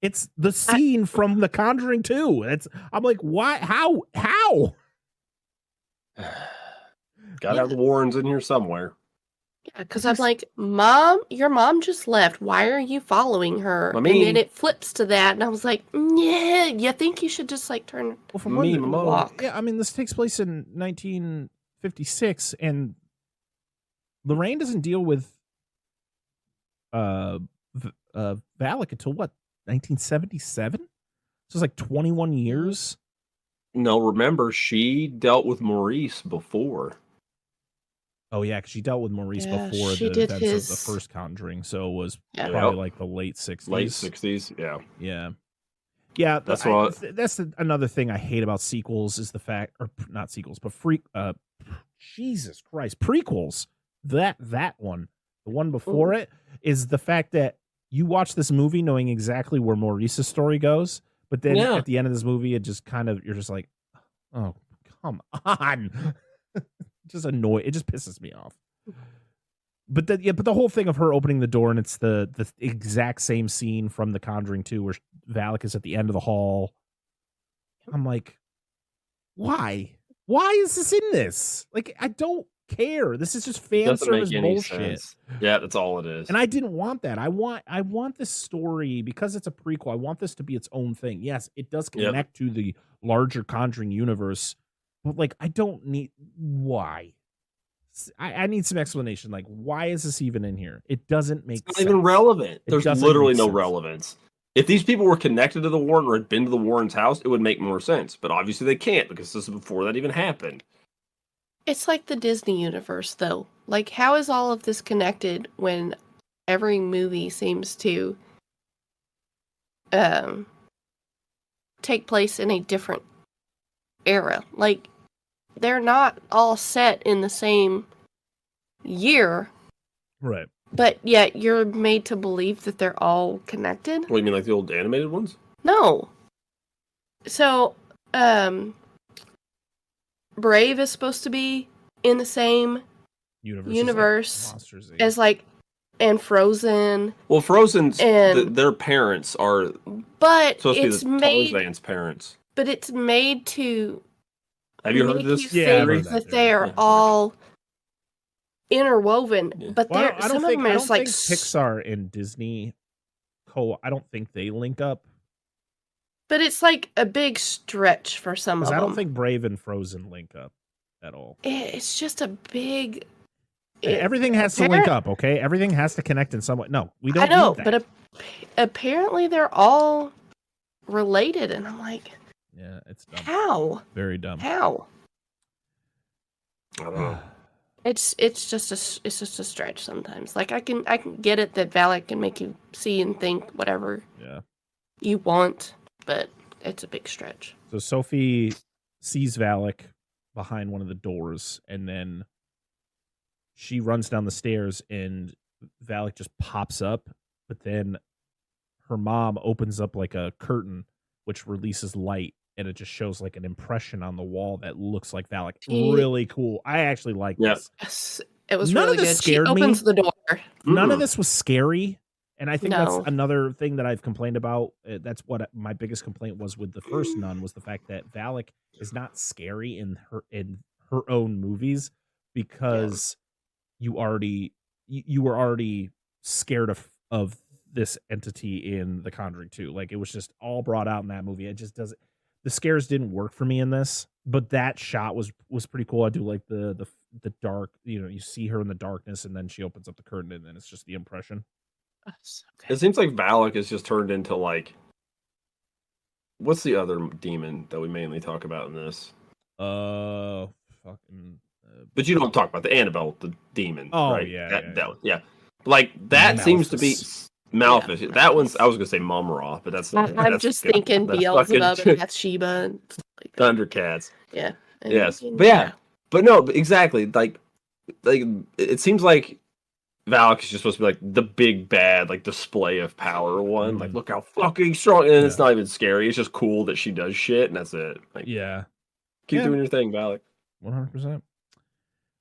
It's the scene from The Conjuring 2. I'm like, why? How? Gotta have the Warrens in here somewhere. Yeah, because I'm like, Mom, your mom just left. Why are you following her? I mean, and then it flips to that, and I was like, yeah, you think you should just like turn and walk. Yeah, I mean, this takes place in 1956, and Lorraine doesn't deal with Valak until what, 1977? So it's like 21 years. No, remember, she dealt with Maurice before. Oh yeah, because she dealt with Maurice before the events of the first Conjuring, so it was probably like the late 60s. Late 60s, yeah. Yeah, that's another thing I hate about sequels is the fact, or not sequels, but Jesus Christ, prequels. That one, the one before it, is the fact that you watch this movie knowing exactly where Maurice's story goes, but then at the end of this movie, it just kind of, you're just like, oh, come on. Just annoying. It just pisses me off. But the whole thing of her opening the door, and it's the exact same scene from The Conjuring 2 where Valak is at the end of the hall. I'm like, why? Why is this in this? Like, I don't care. This is just fan service bullshit. Yeah, that's all it is. And I didn't want that. I want this story, because it's a prequel, I want this to be its own thing. Yes, it does connect to the larger Conjuring universe, but like, I don't need, why? I need some explanation. Like, why is this even in here? It doesn't make sense. It's not even relevant. There's literally no relevance. If these people were connected to the Warren or had been to the Warren's house, it would make more sense. But obviously they can't because this is before that even happened. It's like the Disney universe, though. Like, how is all of this connected when every movie seems to take place in a different era? Like, they're not all set in the same year. Right. But yet you're made to believe that they're all connected? What do you mean, like the old animated ones? No. So, Brave is supposed to be in the same universe as, like, and Frozen. Well, Frozen's, and their parents are but supposed it's to be the Tarzan's parents. But it's made to Have you heard make this? you think that they are all interwoven. Yeah. But well, some of them are just like Pixar and Disney. I don't think they link up. But it's like a big stretch for some of them. I don't think Brave and Frozen link up at all. It's just a big. Everything has to link up, okay? Everything has to connect in some way. No, we don't. I know, need that. but apparently they're all related, and I'm like, yeah, it's dumb. How? Very dumb. How? I don't know. It's just a stretch sometimes. Like I can get it that Valak can make you see and think whatever you want, but it's a big stretch. So Sophie sees Valak behind one of the doors, and then she runs down the stairs, and Valak just pops up, but then her mom opens up like a curtain, which releases light, and it just shows like an impression on the wall that looks like Valak. Really cool. I actually like this. Yes, it was really good. She opens the door. None of this was scary. And I think that's another thing that I've complained about. That's what my biggest complaint was with the first Nun, was the fact that Valak is not scary in her own movies, because you were already scared of this entity in The Conjuring 2. Like, it was just all brought out in that movie. It just doesn't. The scares didn't work for me in this, but that shot was pretty cool. I do like the dark. You see her in the darkness, and then she opens up the curtain, and then it's just the impression. It seems like Valak is just turned into, like, what's the other demon that we mainly talk about in this? Fucking. But you don't talk about the Annabelle, the demon. Oh, right? Yeah. Like, that Malthus. Seems to be Malthus. Yeah, that one's, I was gonna say Mum-Ra, but that's not. I'm just thinking Beelzebub and Bathsheba and stuff like that. Thundercats. Yeah. Yes. But no, exactly. Like it seems like Valak is just supposed to be like the big bad, like, display of power one. Like, look how fucking strong, and it's not even scary. It's just cool that she does shit, and that's it. Like, keep doing your thing, Valak. 100%.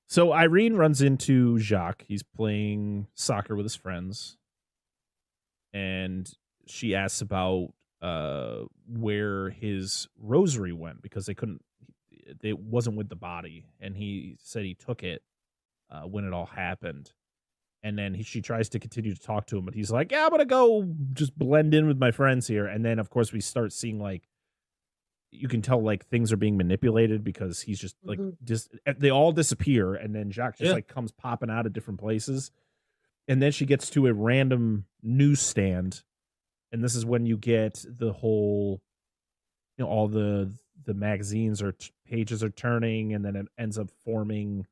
So Irene runs into Jacques. He's playing soccer with his friends, and she asks about where his rosary went, because it wasn't with the body, and he said he took it when it all happened. And then she tries to continue to talk to him, but he's like, yeah, I'm going to go just blend in with my friends here. And then, of course, we start seeing, like, you can tell, like, things are being manipulated, because he's just, like, they all disappear. And then Jacques just, like, comes popping out of different places. And then she gets to a random newsstand. And this is when you get the whole, all the magazines or pages are turning, and then it ends up forming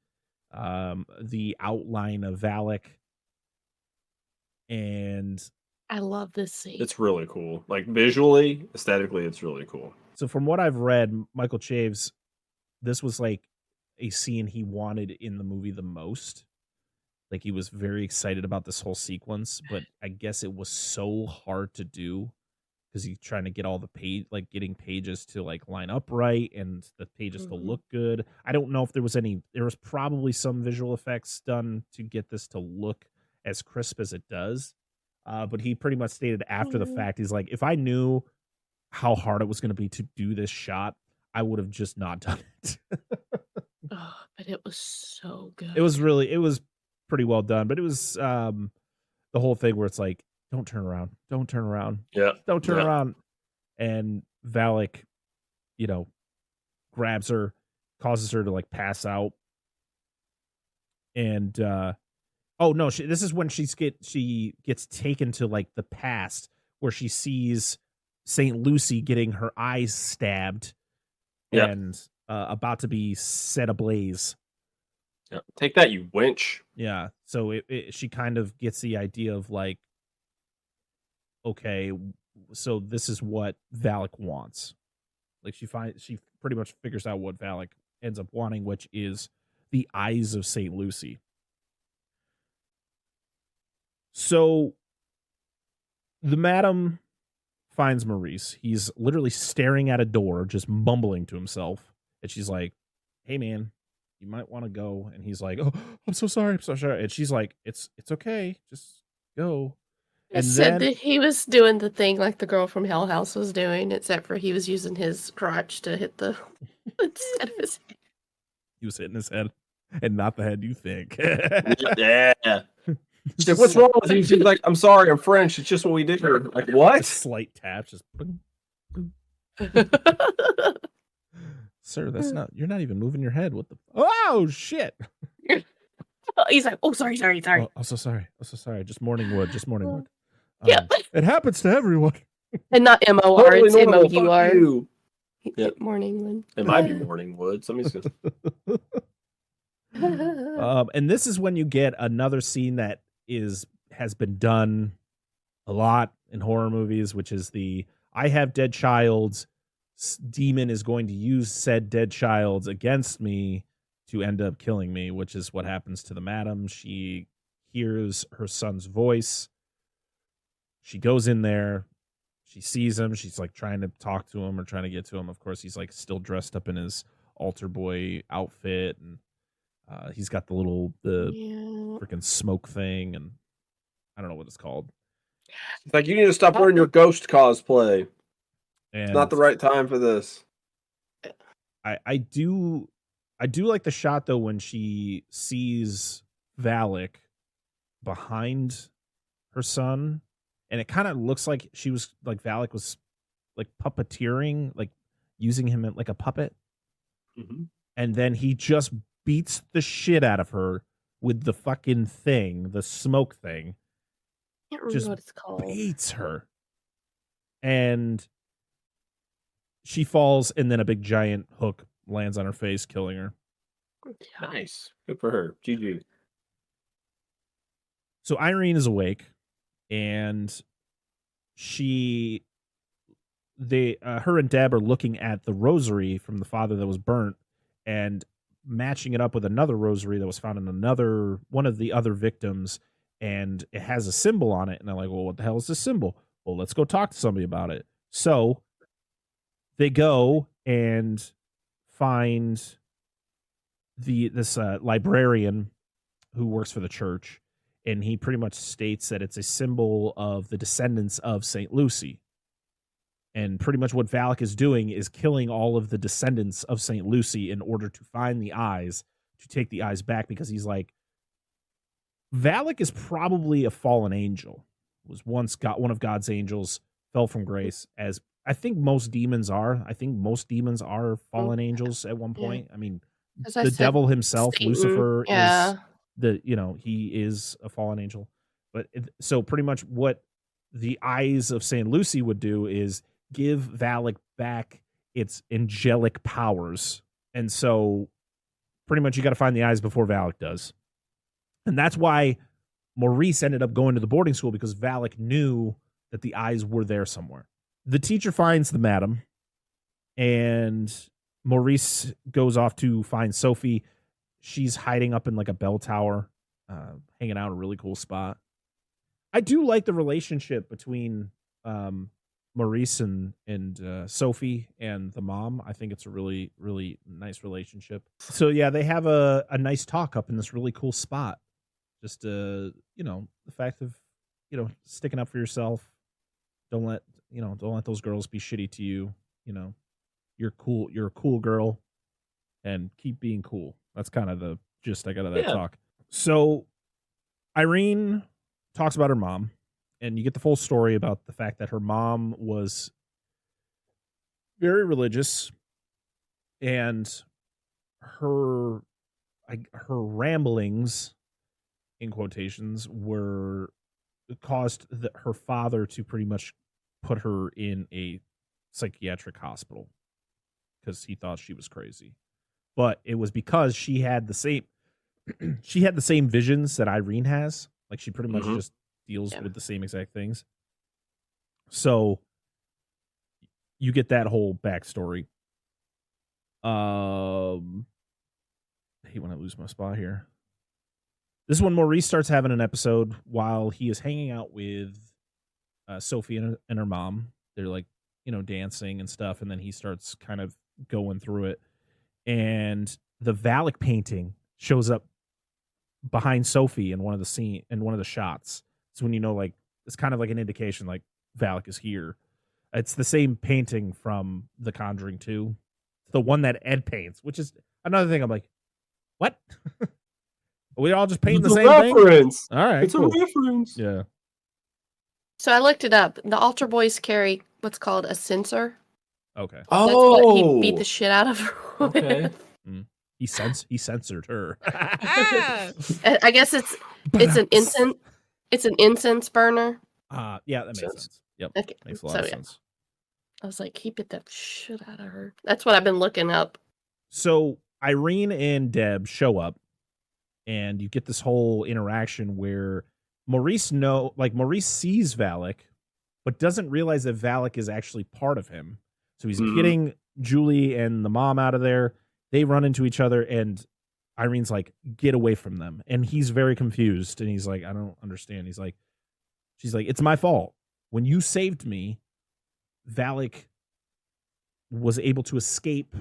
the outline of Valak. And I love this scene. It's really cool. Like, visually, aesthetically, it's really cool. So from what I've read, Michael Chaves, this was like a scene he wanted in the movie the most. Like, he was very excited about this whole sequence, but I guess it was so hard to do, because he's trying to get all the getting pages to, like, line up right, and the pages to look good. I don't know if there was probably some visual effects done to get this to look as crisp as it does. But he pretty much stated after the fact, he's like, if I knew how hard it was going to be to do this shot, I would have just not done it. But it was so good. It was pretty well done, but it was the whole thing where it's like, don't turn around. Don't turn around. Yeah. Don't turn around. And Valak, grabs her, causes her to, like, pass out. And this is when she gets taken to, like, the past, where she sees St. Lucy getting her eyes stabbed Yep. and about to be set ablaze. Yep. Take that, you wench. Yeah. So she kind of gets the idea of like, okay, so this is what Valak wants. Like she pretty much figures out what Valak ends up wanting, which is the eyes of St. Lucy. So the madam finds Maurice. He's literally staring at a door, just mumbling to himself. And she's like, hey man, you might want to go. And he's like, oh, I'm so sorry. I'm so sorry. And she's like, it's okay. Just go. And said that he was doing the thing like the girl from Hell House was doing, except for he was using his crotch to hit the instead of his head. He was hitting his head and not the head you think. Yeah. She's like, what's wrong with you? She's like, I'm sorry, I'm French. It's just what we did here. Like, what? A slight tap, just boom, boom. Sir, that's not, you're not even moving your head. What the, oh shit. He's like, oh, sorry. Oh, I'm so sorry. Just morning wood. Yeah. It happens to everyone. And not M-O-R, Totally it's normal, M-O-U-R. fuck you. Yep. Morning wood. It might be morning wood. Somebody's gonna... And this is when you get another scene that has been done a lot in horror movies, which is the I have dead childs. Demon is going to use said dead childs against me to end up killing me, which is what happens to the madam. She hears her son's voice. She goes in there. She sees him. She's like trying to talk to him or trying to get to him. Of course, he's like still dressed up in his altar boy outfit, and he's got the freaking smoke thing, and I don't know what it's called. It's like, you need to stop wearing your ghost cosplay. And it's not the right time for this. I do like the shot though when she sees Valak behind her son, and it kind of looks like she was like Valak was like puppeteering, like using him like a puppet. Mm-hmm. And then he just beats the shit out of her with the fucking thing, the smoke thing. I can't remember what it's called. Beats her. And she falls, and then a big giant hook lands on her face, killing her. Nice. Good for her. GG. So Irene is awake, and her and Deb are looking at the rosary from the father that was burnt and matching it up with another rosary that was found in one of the other victims, and it has a symbol on it. And they're like, well, what the hell is this symbol? Well, let's go talk to somebody about it. So they go and find this librarian who works for the church, and he pretty much states that it's a symbol of the descendants of St. Lucy. And pretty much what Valak is doing is killing all of the descendants of St. Lucy in order to find the eyes, to take the eyes back, because he's like, Valak is probably a fallen angel. Was once one of God's angels, fell from grace, as I think most demons are. I think most demons are fallen angels at one point. I mean, the devil himself, Satan, Lucifer, is he is a fallen angel. But so pretty much what the eyes of St. Lucy would do is give Valak back its angelic powers. And so pretty much you got to find the eyes before Valak does. And that's why Maurice ended up going to the boarding school, because Valak knew that the eyes were there somewhere. The teacher finds the madam, and Maurice goes off to find Sophie. She's hiding up in like a bell tower, hanging out in a really cool spot. I do like the relationship between Maurice and Sophie and the mom. I think it's a really, really nice relationship. So yeah, they have a nice talk up in this really cool spot. Just the fact of sticking up for yourself. Don't let those girls be shitty to you. You're cool. You're a cool girl, and keep being cool. That's kind of the gist I got of that talk. So Irene talks about her mom, and you get the full story about the fact that her mom was very religious, and her ramblings, in quotations, were caused her father to pretty much put her in a psychiatric hospital because he thought she was crazy. But it was because she had the same visions that Irene has. Like she pretty much just deals with the same exact things. So you get that whole backstory. I hate when I lose my spot here. This is when Maurice starts having an episode while he is hanging out with Sophie and her mom. They're like, dancing and stuff. And then he starts kind of going through it. And the Valak painting shows up behind Sophie in one of the shots. So when like, it's kind of like an indication like Valak is here. It's the same painting from The Conjuring 2. It's the one that Ed paints, which is another thing. I'm like, what? We all just paint the same reference. Thing? All right, it's cool. a reference. Yeah. So I looked it up. The altar boys carry what's called a censer. Okay. That's what he beat the shit out of her with. Okay. He censored her. I guess it's an incense. It's an incense burner. Yeah, that makes sense. Yep. Okay. Makes a lot of sense. I was like, he bit the shit out of her. That's what I've been looking up. So Irene and Deb show up, and you get this whole interaction where Maurice sees Valak, but doesn't realize that Valak is actually part of him. So he's getting Julie and the mom out of there. They run into each other, and Irene's like, get away from them. And he's very confused, and he's like, I don't understand. She's like, it's my fault. When you saved me, Valak was able to escape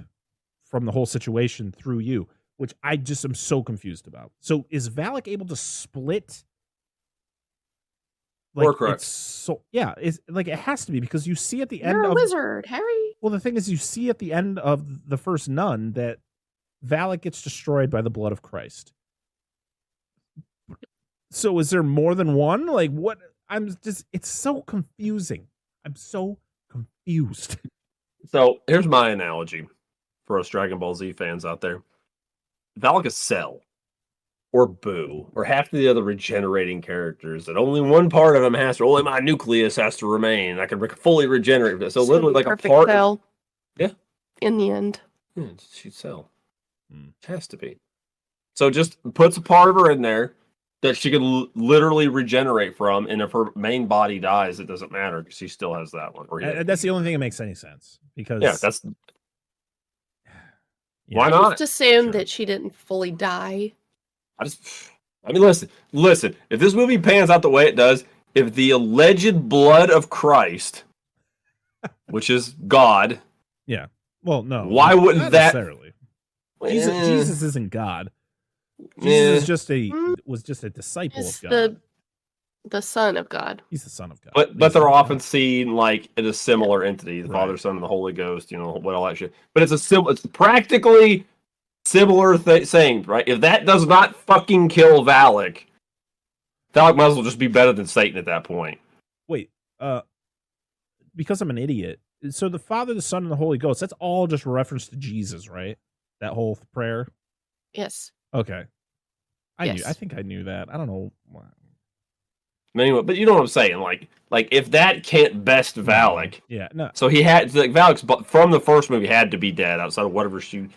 from the whole situation through you, which I just am so confused about. So is Valak able to split? Or correct. It's like it has to be, because you see at the end You're a of wizard, Harry. Well, the thing is, you see at the end of the first Nun that Valak gets destroyed by the blood of Christ. So is there more than one? Like, what? It's so confusing. I'm so confused. So here's my analogy for us Dragon Ball Z fans out there. Valak is Cell, or Boo, or half of the other regenerating characters, that only one part of them only my nucleus has to remain. I can fully regenerate. So literally like a part. Cell. Yeah. In the end. Yeah, she's Cell. It has to be. So just puts a part of her in there that she can literally regenerate from, and if her main body dies, it doesn't matter because she still has that one. And that's the only thing that makes any sense, because that's why not? Just assume that she didn't fully die. Listen. If this movie pans out the way it does, if the alleged blood of Christ, which is God, yeah. Well, no. Why wouldn't not that? Necessarily. Jesus isn't God. Jesus was just a disciple of God. The Son of God. He's the Son of God. But they're often seen like in a similar entity, the Father, Son, and the Holy Ghost. What all that shit. But it's practically similar saying, right? If that does not fucking kill Valak might as well just be better than Satan at that point. Wait, because I'm an idiot. So the Father, the Son, and the Holy Ghost, that's all just a reference to Jesus, right? That whole prayer? Yes. Okay. I think I knew that. I don't know why. Anyway, but you know what I'm saying? Like if that can't best Valak. Yeah, no. So he had, like, Valak's from the first movie had to be dead outside of whatever he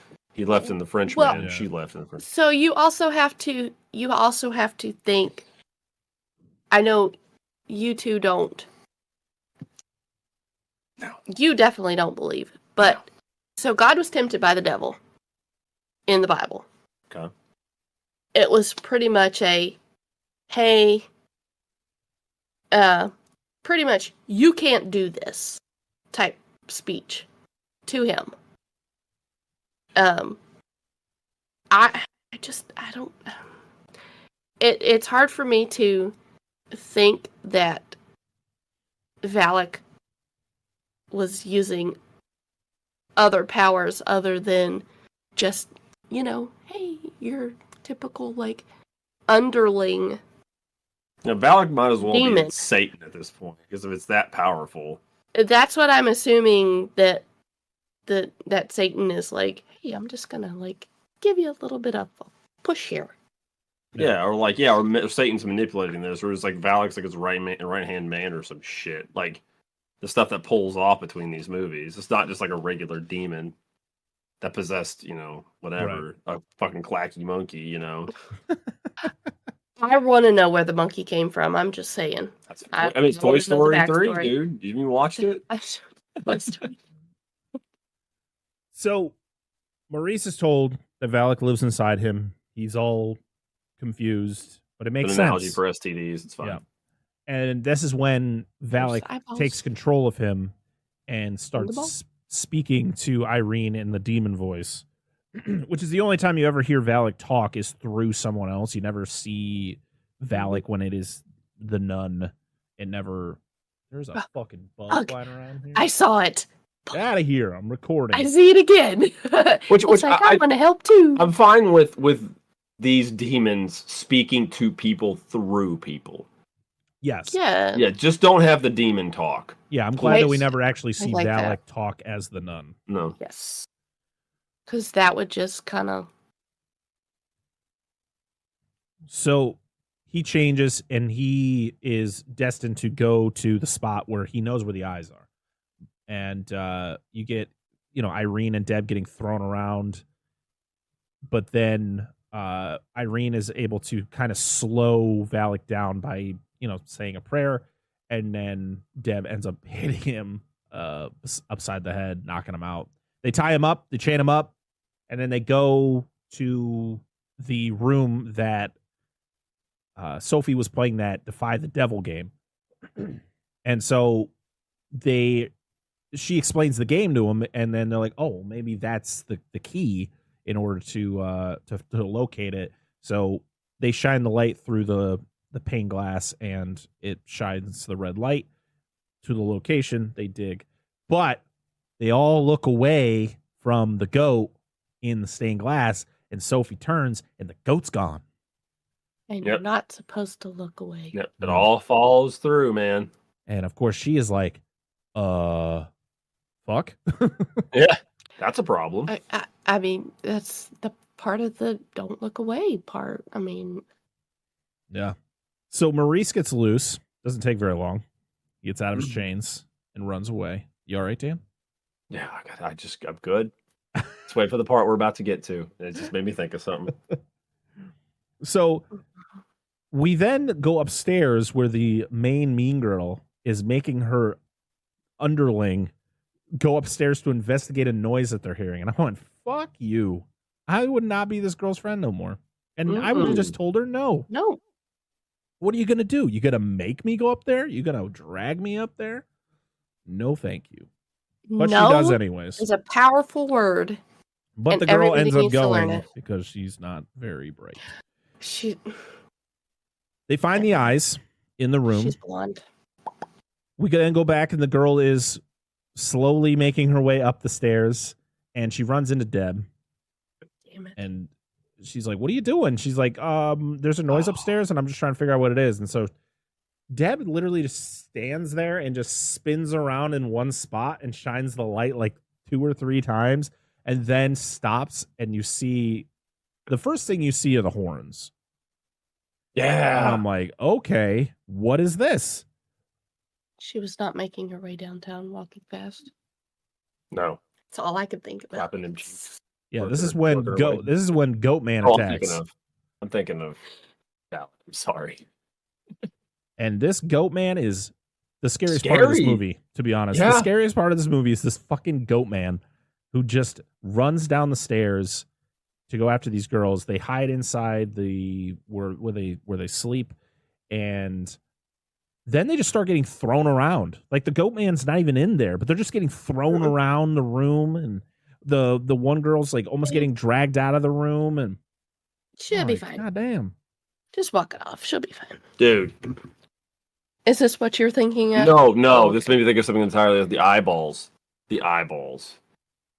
left in the Frenchman, she left in the French. So you also have to think, I know you two don't. No. You definitely don't believe. But so God was tempted by the devil in the Bible. Okay. It was pretty much pretty much, you can't do this type speech to him. It's hard for me to think that Valak was using other powers other than just, hey, you're typical, like, underling. Valak might as well demon. be Satan at this point, because if it's that powerful. That's what I'm assuming, that Satan is like, hey, I'm just gonna, like, give you a little bit of a push here. Yeah, or Satan's manipulating this, or it's like Valak's like his right hand man or some shit. Like, the stuff that pulls off between these movies. It's not just like a regular demon that possessed, whatever, a fucking clacky monkey, I want to know where the monkey came from. I'm just saying. It's Toy Story 3, dude. You even watched it? So Maurice is told that Valak lives inside him. He's all confused, but it makes sense. An analogy for STDs. It's fine. Yeah. And this is when Valak takes control of him and starts speaking to Irene in the demon voice, which is the only time you ever hear Valak talk is through someone else. You never see Valak when it is the nun. It never... There's a fucking bug flying around here. I saw it. Get out of here. I'm recording. I see it again. Which I want to help too. I'm fine with these demons speaking to people through people. Yes. Yeah. Yeah, just don't have the demon talk. Yeah, I'm glad that we never actually see like Valak that. talk as the nun. No. Yes. Because that would just kind of... So he changes and he is destined to go to the spot where he knows where the eyes are. And you get, Irene and Deb getting thrown around. But then Irene is able to kind of slow Valak down by, saying a prayer. And then Deb ends up hitting him upside the head, knocking him out. They tie him up, they chain him up, and then they go to the room that Sophie was playing that Defy the Devil game. And so she explains the game to him, and then they're like, oh, maybe that's the key in order to locate it. So they shine the light through the pane glass, and it shines the red light to the location. They dig. But they all look away from the goat in the stained glass, and Sophie turns, and the goat's gone. And you're not supposed to look away. Yep. It all falls through, man. And of course, she is like, fuck. Yeah, that's a problem. I mean, that's the part of the don't look away part. I mean... Yeah. So Maurice gets loose. Doesn't take very long. He gets out of his chains and runs away. You all right, Dan? Yeah, I'm good. Let's wait for the part we're about to get to. It just made me think of something. So we then go upstairs where the main mean girl is making her underling go upstairs to investigate a noise that they're hearing. And I went, fuck you. I would not be this girl's friend no more. And I would have just told her no. No. What are you going to do? You going to make me go up there? You going to drag me up there? No, thank you. But she does anyways. It's a powerful word. But the girl ends up going because she's not very bright. They find the eyes in the room. She's blonde. We then go back, and the girl is slowly making her way up the stairs, and she runs into Deb. Damn it. And she's like, what are you doing? She's like, there's a noise upstairs, and I'm just trying to figure out what it is. And so Deb literally just stands there and just spins around in one spot and shines the light like 2 or 3 times, and then stops, and you see the first thing you see are the horns. Yeah. And I'm like, okay, what is this? She was not making her way downtown walking fast. No. That's all I could think about. Happened in Yeah, this is when Goatman attacks. I'm thinking of I'm sorry. And this Goatman is the scariest part of this movie, to be honest. Yeah. The scariest part of this movie is this fucking Goatman who just runs down the stairs to go after these girls. They hide inside where they sleep, and then they just start getting thrown around. Like the Goatman's not even in there, but they're just getting thrown around the room, and the one girl's like almost getting dragged out of the room, and she'll be fine. God damn. Just walk it off. She'll be fine. Dude. Is this what you're thinking of? No. This made me think of something entirely else. The eyeballs. The eyeballs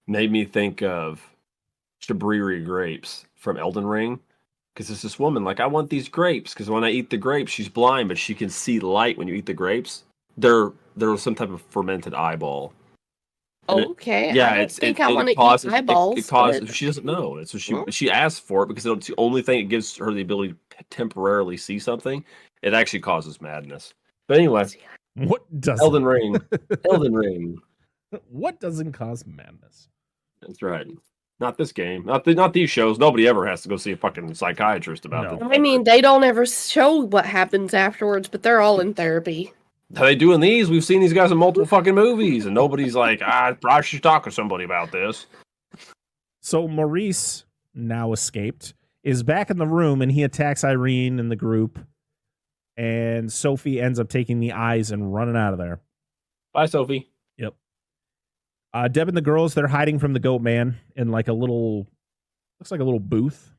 made me think of Shabriri grapes from Elden Ring. Because it's this woman, like, I want these grapes. Because when I eat the grapes, she's blind, but she can see light when you eat the grapes. They're some type of fermented eyeball. Okay. Yeah, I want to eat eyeballs. It causes. She doesn't know. So she asks for it because it's the only thing that gives her the ability to temporarily see something. It actually causes madness. But anyway, What doesn't? Elden Ring. Elden Ring. What doesn't cause madness? That's right. Not this game. Not these shows. Nobody ever has to go see a fucking psychiatrist about No. this. I mean, they don't ever show what happens afterwards, but they're all in therapy. How they doing these? We've seen these guys in multiple fucking movies, and nobody's like, I should talk to somebody about this. So Maurice, now escaped, is back in the room, and he attacks Irene and the group. And Sophie ends up taking the eyes and running out of there. Bye, Sophie. Yep. Deb and the girls, they're hiding from the goat man in like a little, looks like a little booth.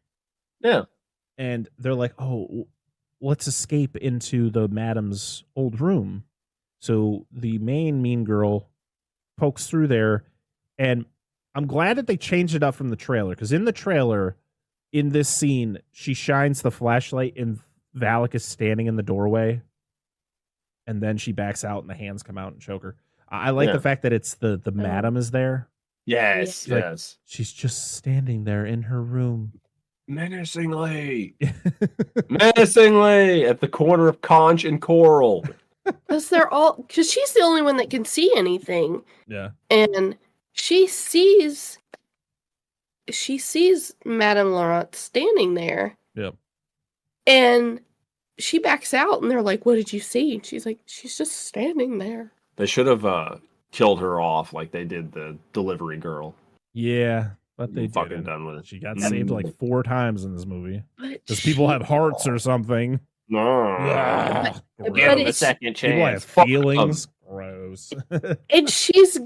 Yeah. And they're like, oh, let's escape into the madam's old room. So the main mean girl pokes through there. And I'm glad that they changed it up from the trailer. Because in the trailer, in this scene, she shines the flashlight and Valak is standing in the doorway. And then she backs out and the hands come out and choke her. I like the fact that it's the madam is there. Yes, Like, yes. she's just standing there in her room. Menacingly. Menacingly at the corner of Conch and Coral. Because she's the only one that can see anything. Yeah. And she sees Madame Laurent standing there. Yep. And she backs out and they're like, what did you see? And she's like, she's just standing there. They should have killed her off like they did the delivery girl. Yeah, but they fucking didn't. done with it. She got saved like 4 times in this movie. But Because people have hearts or something. No. Ugh, But Give them a it's- second people have chance. Fuck feelings. Gross. And she's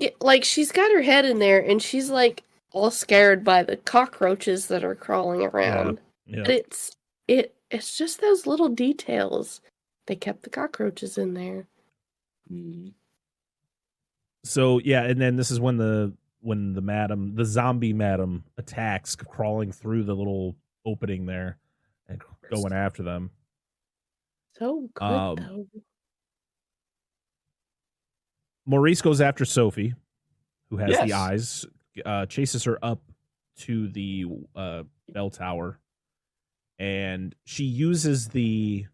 got her head in there and she's like all scared by the cockroaches that are crawling around. Yeah. But it's just those little details. They kept the cockroaches in there. them. So yeah, and then this is when the zombie madam attacks, crawling through the little opening there and going after them. So good though. Maurice goes after Sophie, who has the Yes. eyes, chases her up to the bell tower, and she uses the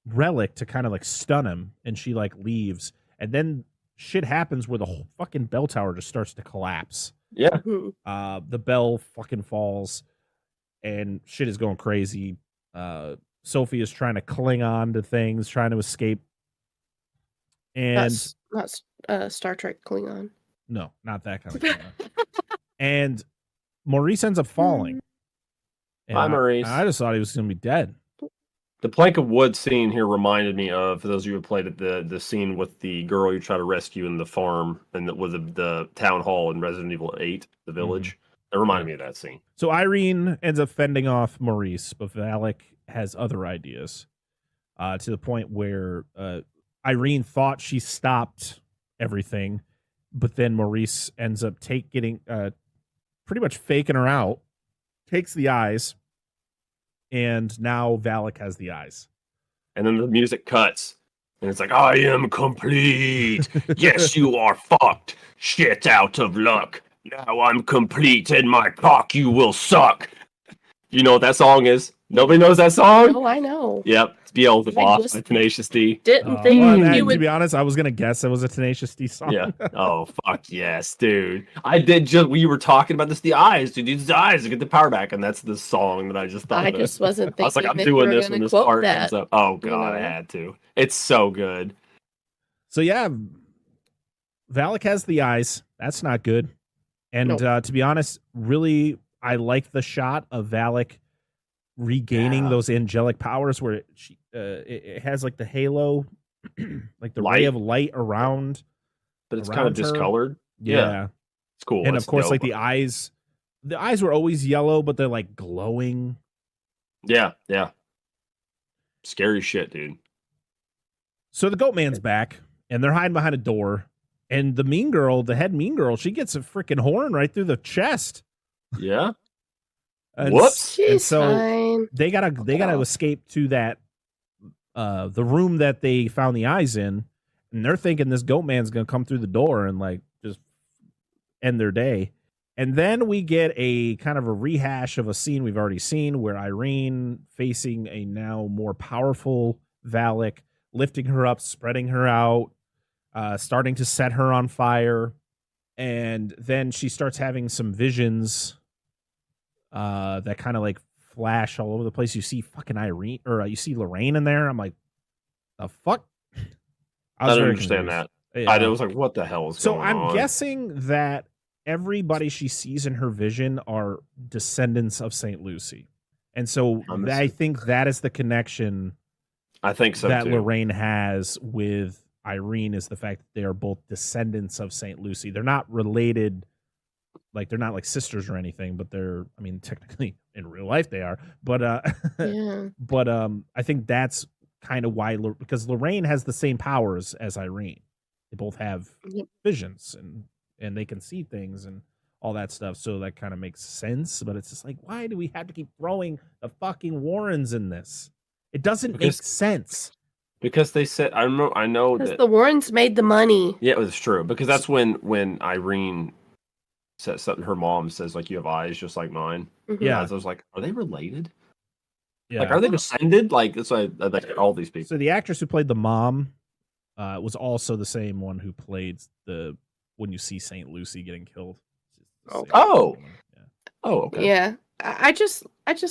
relic to kind of like stun him, and she like leaves, and then shit happens where the whole fucking bell tower just starts to collapse. Yeah. Mhm. The bell fucking falls, and shit is going crazy. Sophie is trying to cling on to things, trying to escape. And Not Star Trek Klingon. no, not that kind of Klingon. And Maurice ends up falling. And Bye, Maurice. I just thought he was going to be dead. The plank of wood scene here reminded me of, for those of you who played it, the scene with the girl you try to rescue in the farm and with the town hall in Resident Evil 8, the village. It reminded me of that scene. So Irene ends up fending off Maurice, but Valak has other ideas to the point where Irene thought she stopped everything, but then Maurice ends up getting pretty much faking her out, takes the eyes, and now Valak has the eyes. And then the music cuts, and it's like, I am complete. Yes, you are fucked. Shit out of luck. Now I'm complete, and my cock you will suck. You know what that song is? Nobody knows that song? Oh, I know. Yep, it's Beelzebub just- by Tenacious D. Didn't think Well, you to would. be honest, I was going to guess it was a Tenacious D song. Yeah. Oh, fuck yes, dude. I did just, we were talking about this, the eyes, dude. Use the eyes to get the power back, and that's the song that I just thought I of. just wasn't thinking. I was like, I'm that doing you were this gonna when this quote part that. comes up. Oh, God, I know. had to. It's so good. So yeah, Valak has the eyes. That's not good. And to be honest, really, I like the shot of Valak regaining those angelic powers where it has like the halo, like the ray Light. of light around. But it's kind of around her. discolored. Yeah. It's cool. And It's of course, dope. like the eyes were always yellow, but they're like glowing. Yeah, yeah. Scary shit, dude. So the goat man's back, and they're hiding behind a door. And the mean girl, the head mean girl, she gets a freaking horn right through the chest. Yeah. And Whoops. And She's so fine. they gotta escape to that the room that they found the eyes in, and they're thinking this goat man's gonna come through the door and like just end their day. And then we get a kind of a rehash of a scene we've already seen where Irene, facing a now more powerful Valak, lifting her up, spreading her out, starting to set her on fire. And then she starts having some visions that kind of like flash all over the place. You see fucking Irene, or you see Lorraine in there. I'm like, the fuck? I didn't understand that. Yeah. I was like, what the hell is going on? So I'm guessing that everybody she sees in her vision are descendants of St. Lucy. And so I think that is the connection I think so that too. Lorraine has with Irene, is the fact that they are both descendants of St. Lucy. They're not related, like they're not like sisters or anything, but they're, I mean, technically in real life they are. But Yeah. but I think that's kind of why, because Lorraine has the same powers as Irene. They both have visions and they can see things and all that stuff. So that kind of makes sense. But it's just like, why do we have to keep throwing the fucking Warrens in this? It doesn't make sense. Because they said, I know that the Warrens made the money. Yeah, it was true. Because that's when Irene says something, her mom says, like, you have eyes just like mine. Mm-hmm. Yeah. I was like, are they related? Yeah. Like, are they descended? Like, that's why all these people. So the actress who played the mom was also the same one who played when you see St. Lucy getting killed. Oh, okay. Yeah, I just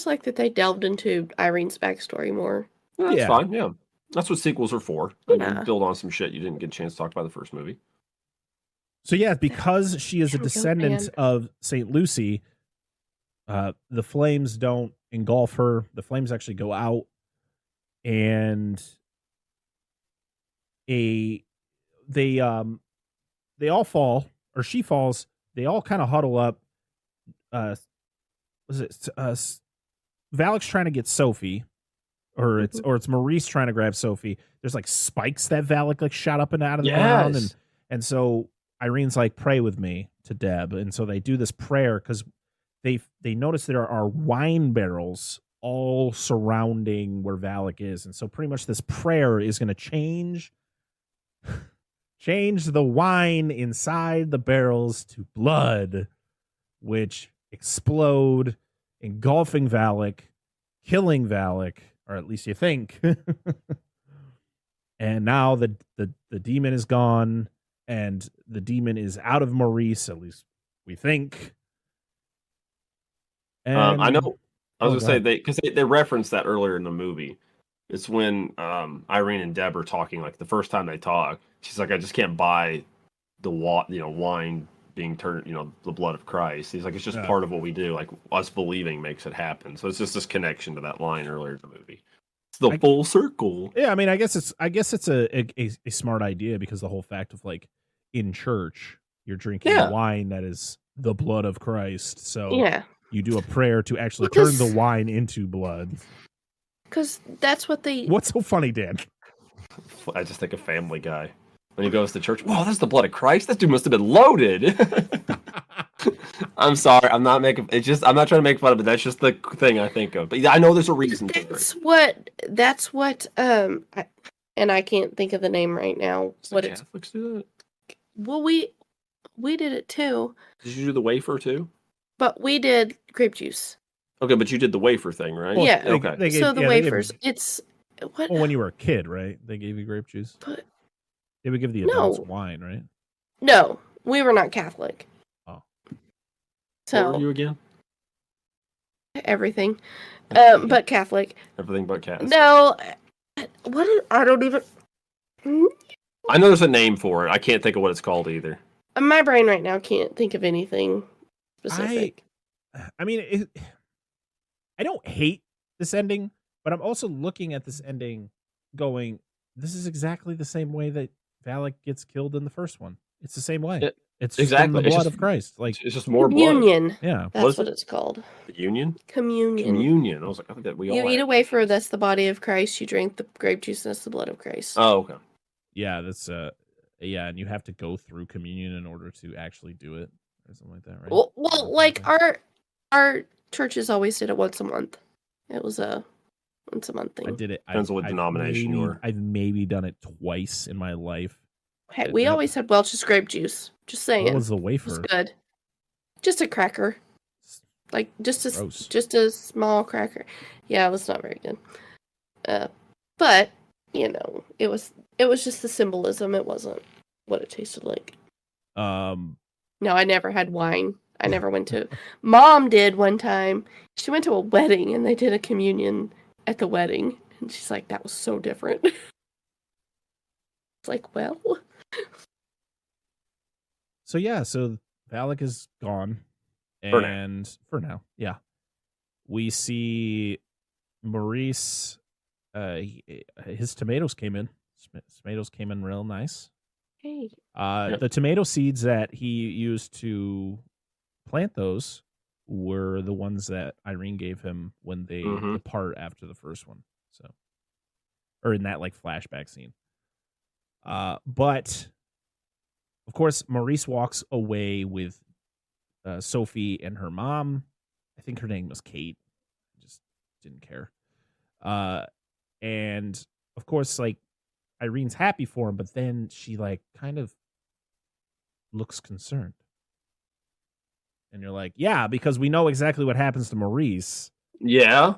like that they delved into Irene's backstory more. Yeah, that's fine. Yeah, that's what sequels are for. Yeah. You build on some shit you didn't get a chance to talk about the first movie. So yeah, because she is a descendant of St. Lucy, the flames don't engulf her. The flames actually go out, and they all fall, or she falls. They all kind of huddle up. Valak's trying to get Sophie, or it's Maurice trying to grab Sophie. There's like spikes that Valak like shot up and out of the ground, and so Irene's like, pray with me to Deb, and so they do this prayer because they notice there are wine barrels all surrounding where Valak is, and so pretty much this prayer is going to change the wine inside the barrels to blood, which explode, engulfing Valak, killing Valak, or at least you think. And now the demon is gone, and the demon is out of Maurice, at least we think. And I know. I was gonna say because they referenced that earlier in the movie. It's when Irene and Deb are talking, like the first time they talk. She's like, I just can't buy the wine being turned, the blood of Christ. He's like, it's just part of what we do. Like, us believing makes it happen. So it's just this connection to that line earlier in the movie. It's the full circle. Yeah, I mean, I guess it's a smart idea, because the whole fact of like in church you're drinking wine that is the blood of Christ. So you do a prayer to actually turn the wine into blood. Because that's what they. What's so funny, Dan? I just think of Family Guy. When he goes to church, whoa, that's the blood of Christ. That dude must have been loaded. I'm sorry, I'm not trying to make fun of it. That's just the thing I think of. But I know there's a reason for it. That's what and I can't think of the name right now. Catholics do that? Well, we did it too. Did you do the wafer too? But we did grape juice. Okay, but you did the wafer thing, right? Well, yeah. Okay. So the wafers, it's what? Well, when you were a kid, right? They gave you grape juice. But they would give the adults wine, right? No, we were not Catholic. Oh. So what were you again? Everything, but Catholic. Everything but Catholic. No, I don't even. I know there's a name for it. I can't think of what it's called either. My brain right now can't think of anything specific. I mean, I don't hate this ending, but I'm also looking at this ending going, this is exactly the same way that Valak gets killed in the first one. It's the same way. It's exactly the blood of Christ. Like, it's just more communion. Blood. Yeah. That's what it's called. The union? Communion. I was like, I think that we all You eat a wafer, that's the body of Christ. You drink the grape juice, that's the blood of Christ. Oh, okay. Yeah, that's and you have to go through communion in order to actually do it or something like that, right? Well, like our churches always did it once a month. It was a once a month thing. I did it. Depends on what denomination you were. I've maybe done it twice in my life. Hey, we always had Welch's grape juice. Just saying. What was the wafer? It was good. Just a cracker. Like just a small cracker. Yeah, it was not very good. But it was just the symbolism. It wasn't what it tasted like. No, I never had wine. I never went to. Mom did one time. She went to a wedding and they did a communion at the wedding, and she's like, "That was so different." It's like, well. So Valak is gone, and for now, yeah, we see Maurice. His tomatoes came in. Tomatoes came in real nice. Hey. The tomato seeds that he used to plant those were the ones that Irene gave him when they depart after the first one. So, or in that like flashback scene. But of course, Maurice walks away with Sophie and her mom. I think her name was Kate. I just didn't care. And of course, like Irene's happy for him, but then she like kind of looks concerned. And you're like, yeah, because we know exactly what happens to Maurice. Yeah.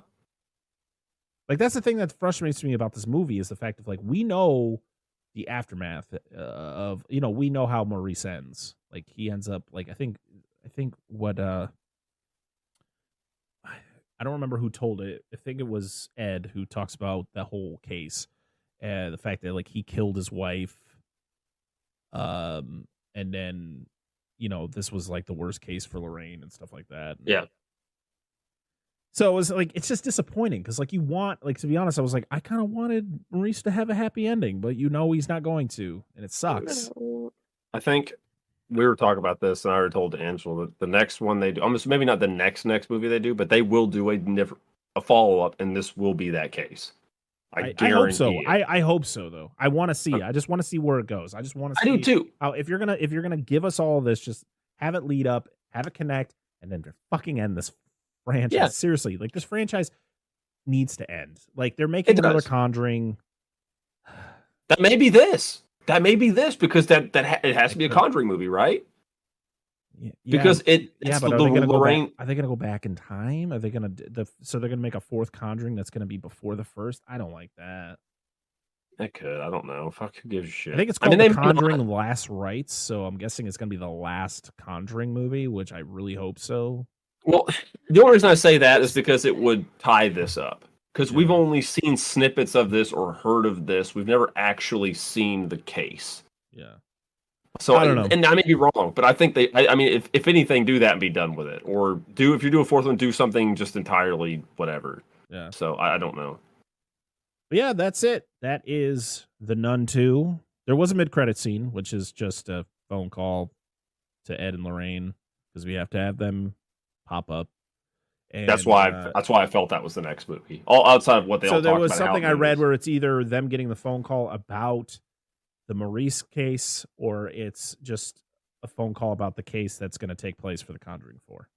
Like, that's the thing that frustrates me about this movie is the fact of, like, we know the aftermath of, we know how Maurice ends. Like, he ends up, like, I think what, I don't remember who told it. I think it was Ed who talks about the whole case. The fact that, like, he killed his wife. And then, this was like the worst case for Lorraine and stuff like that. Yeah. So it was like, it's just disappointing because, like, to be honest, I was like, I kind of wanted Maurice to have a happy ending, but he's not going to, and it sucks. I think we were talking about this, and I already told Angela that the next one they do, almost maybe not the next movie they do, but they will do a follow up, and this will be that case. I hope so. I hope so, though. I want to see. I just want to see where it goes. I just want to see. I do too. How if you're gonna give us all this, just have it lead up, have it connect, and then fucking end this franchise. Yeah. Seriously, like this franchise needs to end. Like they're making another Conjuring. That may be this. Because that it has to be a Conjuring movie, right? Yeah, because it's but are they gonna go back in time? Are they gonna so they're gonna make a fourth Conjuring that's gonna be before the first? I don't like that. It could. I don't know. Fuck, who gives a shit? I think it's called The Conjuring Last Rites, so I'm guessing it's gonna be the last Conjuring movie, which I really hope so. Well, the only reason I say that is because it would tie this up. Because we've only seen snippets of this or heard of this. We've never actually seen the case. Yeah. So I don't know, and I may be wrong, but I think if anything, do that and be done with it, or if you do a fourth one, do something just entirely whatever. Yeah. So I don't know. But yeah, that's it. That is The Nun 2. There was a mid-credit scene, which is just a phone call to Ed and Lorraine because we have to have them pop up. And that's why I felt that was the next movie. All outside of what they all talked about. So there was something I read where it's either them getting the phone call about the Maurice case, or it's just a phone call about the case that's going to take place for the Conjuring 4.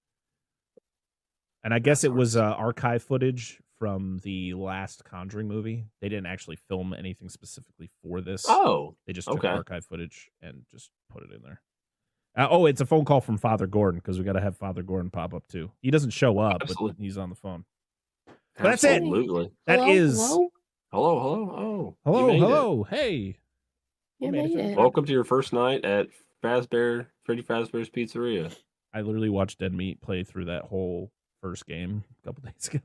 And I guess it was archive footage from the last Conjuring movie. They didn't actually film anything specifically for this. Oh, they just took archive footage and just put it in there. It's a phone call from Father Gordon because we got to have Father Gordon pop up too. He doesn't show up, but he's on the phone. But that's it. Absolutely. Hello? Hello. Hello. Hey. You made it. Welcome to your first night at Freddy Fazbear's Pizzeria. I literally watched Dead Meat play through that whole first game a couple days ago.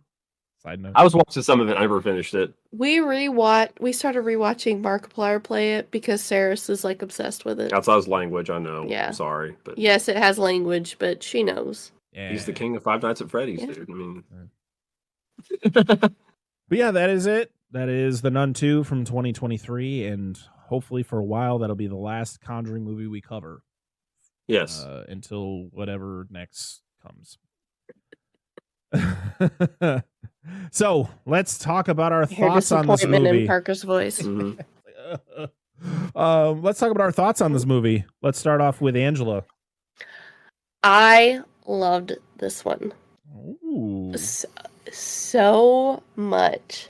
Side note. I was watching some of it. I never finished it. We started rewatching Markiplier play it because Saris is like obsessed with it. Outside his language, I know. Yeah. I'm sorry, but yes, it has language, but she knows. Yeah. He's the king of Five Nights at Freddy's, dude. I mean, but yeah, that is it. That is The Nun 2 from 2023, and hopefully for a while that'll be the last Conjuring movie we cover. Yes. Until whatever next comes. So let's talk about our thoughts on this movie. In Parker's voice. Mm-hmm. Let's talk about our thoughts on this movie. Let's start off with Angela. I loved this one. Ooh. So much.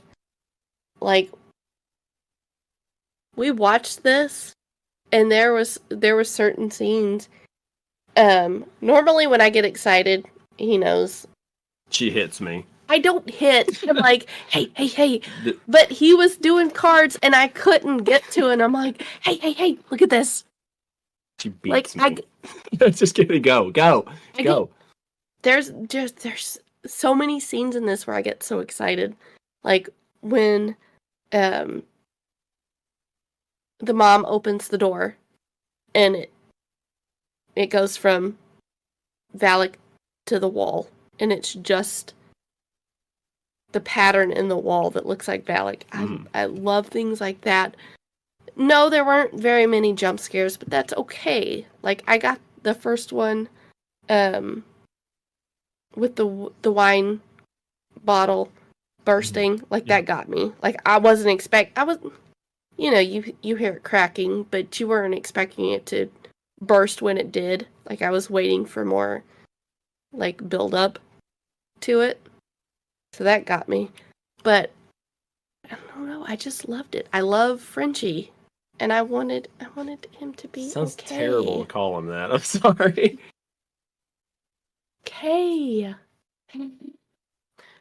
Like, we watched this, and there were certain scenes. Normally when I get excited, he knows. She hits me. I don't hit. I'm like, hey. But he was doing cards and I couldn't get to it. And I'm like, hey, look at this. She beats me. Just kidding. Go. There's so many scenes in this where I get so excited. Like when the mom opens the door and it goes from Valak to the wall, and it's just the pattern in the wall that looks like Valak. I love things like that. No, there weren't very many jump scares, but that's okay. Like, I got the first one with the wine bottle bursting. Like, that got me. Like, I wasn't you know, you hear it cracking, but you weren't expecting it to burst when it did. Like, I was waiting for more, like, build up to it. So that got me. But I don't know, I just loved it. I love Frenchie. And I wanted him to be Sounds okay. terrible to call him that. I'm sorry. Okay.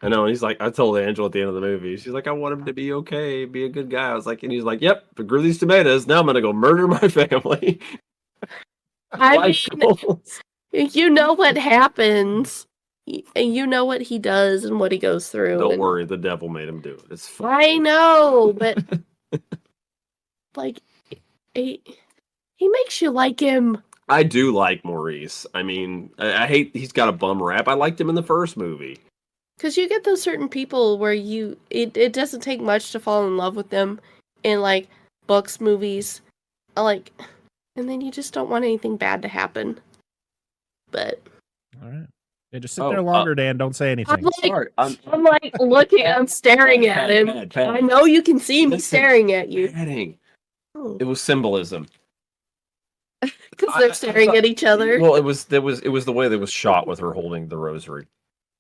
I know, and he's like, I told Angela at the end of the movie, she's like, I want him to be okay, be a good guy. I was like, and he's like, yep, if I grew these tomatoes, now I'm gonna go murder my family. I mean, you know what happens. And you know what he does and what he goes through. Don't worry, the devil made him do it. It's fine. I know, but like he makes you like him. I do like Maurice. I mean, I hate he's got a bum rap. I liked him in the first movie. Because you get those certain people where it doesn't take much to fall in love with them in, like, books, movies, like, and then you just don't want anything bad to happen. But all right, yeah, just sit there longer, Dan. Don't say anything. I'm like looking, I'm staring at him. I know you can see me staring at you. It was symbolism. Because they're staring at each other. Well, it was the way that was shot with her holding the rosary.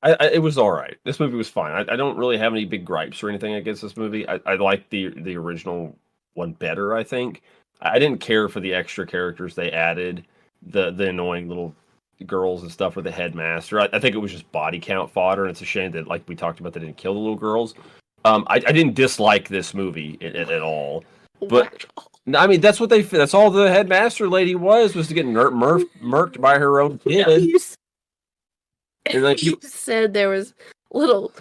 It was all right. This movie was fine. I don't really have any big gripes or anything against this movie. I like the original one better, I think. I didn't care for the extra characters they added, the annoying little girls and stuff, or the headmaster. I think it was just body count fodder, and it's a shame that, like we talked about, they didn't kill the little girls. I didn't dislike this movie at all. But I mean, that's all the headmaster lady was to get murked by her own kid. And like you said, there was little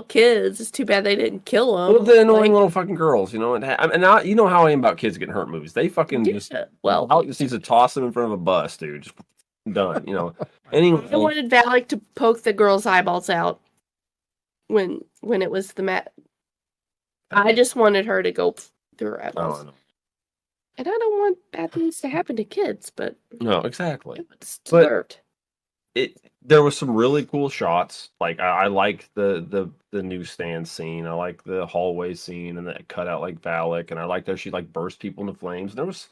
kids. It's too bad they didn't kill them. Well, the annoying little fucking girls, you know. And now you know how I am about kids getting hurt in movies. They fucking just needs to toss them in front of a bus, dude. Just done, you know. Anyway, I wanted Valak to poke the girl's eyeballs out when it was the mat. I just wanted her to go through her eyeballs. And I don't want bad things to happen to kids, but no, exactly. It's deserved. There was some really cool shots. Like I liked the newsstand scene. I like the hallway scene and that cutout like Valak, and I liked how she like burst people into flames. There was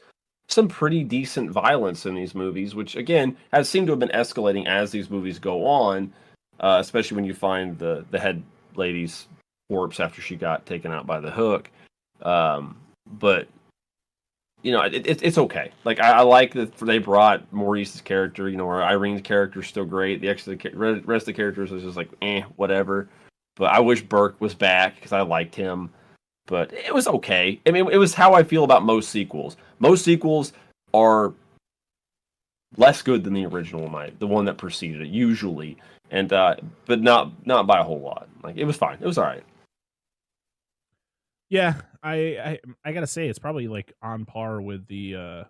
some pretty decent violence in these movies, which again has seemed to have been escalating as these movies go on, especially when you find the head lady's corpse after she got taken out by the hook. But you know, it's okay. Like I like that they brought Maurice's character. You know, or Irene's character is still great. The rest of the characters was just like whatever. But I wish Burke was back because I liked him. But it was okay. I mean, it was how I feel about most sequels. Most sequels are less good than the original, the one that preceded it usually, and but not by a whole lot. Like it was fine. It was all right. Yeah, I gotta say it's probably like on par with the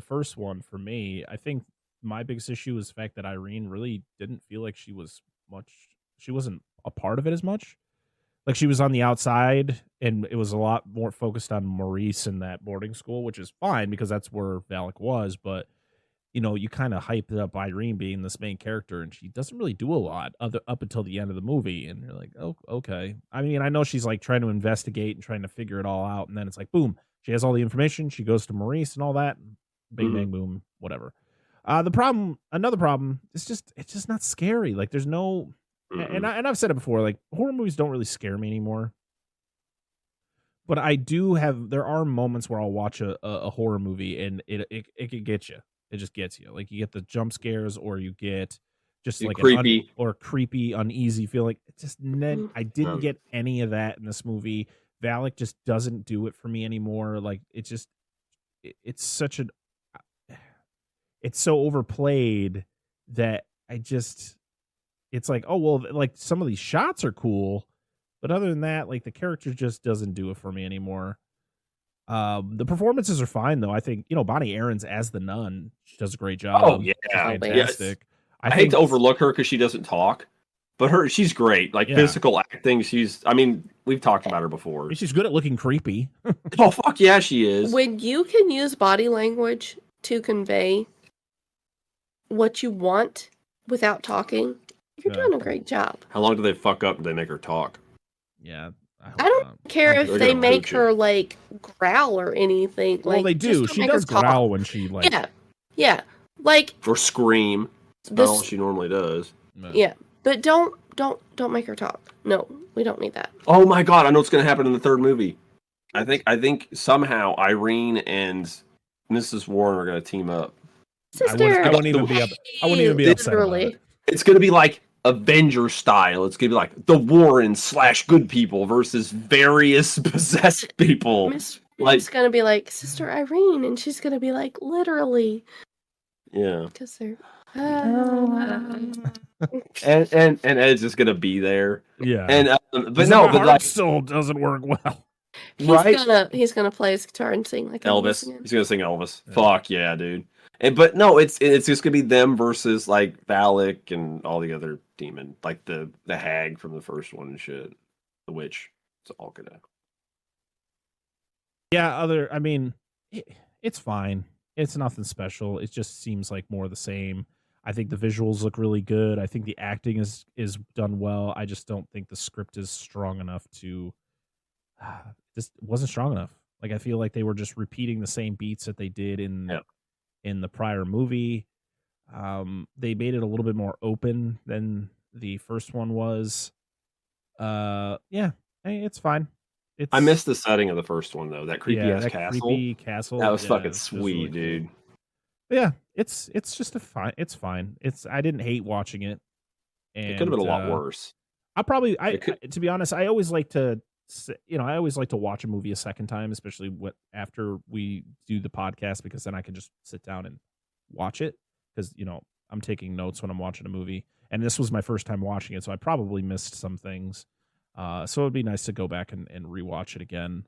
first one for me. I think my biggest issue was the fact that Irene really didn't feel like she wasn't a part of it as much. Like she was on the outside, and it was a lot more focused on Maurice in that boarding school, which is fine because that's where Valak was. But you know, you kind of hyped up Irene being this main character, and she doesn't really do a lot up until the end of the movie. And you're like, oh, okay. I mean, I know she's like trying to investigate and trying to figure it all out, and then it's like, boom, she has all the information. She goes to Maurice and all that. Bing, bang, boom, whatever. Another problem, it's just not scary. Like there's no, and I've said it before, like horror movies don't really scare me anymore. But there are moments where I'll watch a horror movie and it can get you. It just gets you. Like you get the jump scares, or you get just like creepy or creepy, uneasy feeling. It just I didn't get any of that in this movie. Valak just doesn't do it for me anymore. Like it's such an it's so overplayed that it's like, oh well, like some of these shots are cool, but other than that, like the character just doesn't do it for me anymore. The performances are fine though. I think Bonnie Aarons as the nun, she does a great job. Oh yeah, fantastic. Yes. I hate to overlook her because she doesn't talk, but she's great. Like physical acting, we've talked about her before. She's good at looking creepy. Oh fuck yeah, she is. When you can use body language to convey what you want without talking, you're doing a great job. How long do they fuck up and they make her talk? Yeah. I don't care if they make her like growl or anything. Well, they do. She does growl when she like. Yeah. Like or scream. That's all she normally does. Yeah, but don't make her talk. No, we don't need that. Oh my god! I know what's going to happen in the third movie. I think somehow Irene and Mrs. Warren are going to team up. Sister, I wouldn't even be upset about it. It's going to be like Avenger style. It's gonna be like the Warrens / good people versus various possessed people. Miss Warren's gonna be like Sister Irene, and she's gonna be like literally. Yeah. Because they're. and Ed's just gonna be there. Yeah. And but like still doesn't work well. He's gonna play his guitar and sing like Elvis. He's gonna sing Elvis. Yeah. Fuck yeah, dude. But no, it's just gonna be them versus like Valak and all the other demon, like the hag from the first one and shit, the witch. It's all gonna. Yeah, it's fine. It's nothing special. It just seems like more of the same. I think the visuals look really good. I think the acting is done well. I just don't think the script is strong enough to. This wasn't strong enough. Like I feel like they were just repeating the same beats that they did in the prior movie. They made it a little bit more open than the first one was. It's fine. I missed the setting of the first one though. That creepy ass castle. Creepy castle. That was fucking sweet, really dude. Cool. Yeah, it's just it's fine. I didn't hate watching it. And, it could have been a lot worse. To be honest, I always like to watch a movie a second time, especially after we do the podcast, because then I can just sit down and watch it. Because I'm taking notes when I'm watching a movie, and this was my first time watching it, so I probably missed some things. So it'd be nice to go back and rewatch it again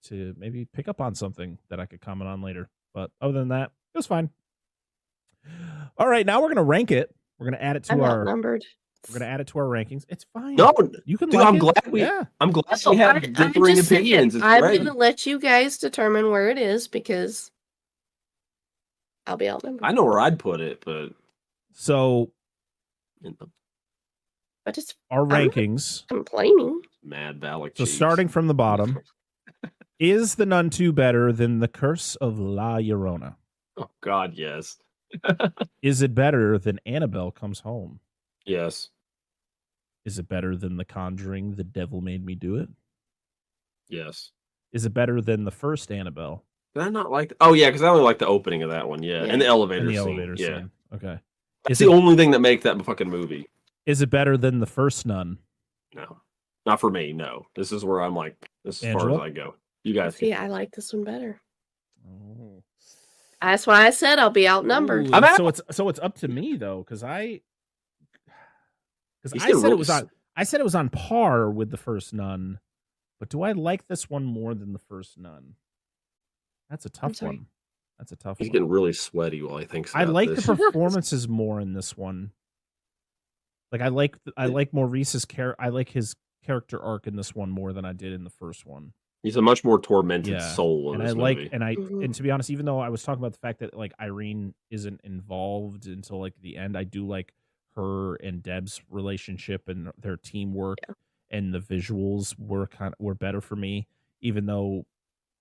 to maybe pick up on something that I could comment on later. But other than that, it was fine. All right, now we're gonna rank it. We're gonna add it to our numbered. We're gonna add it to our rankings. It's fine. No, you can. Dude, I'm glad we have differing opinions. I'm gonna let you guys determine where it is because I'll be outnumbered. I know where I'd put it, but so. But it's our rankings. Complaining. Mad Valak. So starting from the bottom, is The Nun 2 better than The Curse of La Llorona? Oh God, yes. Is it better than Annabelle Comes Home? Yes. Is it better than The Conjuring, The Devil Made Me Do It? Yes. Is it better than the first Annabelle? Did I not like? Oh yeah, because I only like the opening of that one. Yeah, and the elevator scene. Yeah. Okay. It's the only thing that makes that fucking movie. Is it better than the first Nun? No, not for me. No, this is where I'm like, this is as far as I go. You guys. See, I like this one better. Oh. That's why I said I'll be outnumbered. Ooh, so it's up to me though, because I said it was on par with the first Nun, but do I like this one more than the first Nun? That's a tough one. That's a tough one. He's getting really sweaty while he thinks about I like this. the performances more in this one. Like I like Maurice's I like his character arc in this one more than I did in the first one. He's a much more tormented soul in this movie. And to be honest, even though I was talking about the fact that like Irene isn't involved until like the end, I do like her and Deb's relationship and their teamwork, and the visuals were better for me, even though,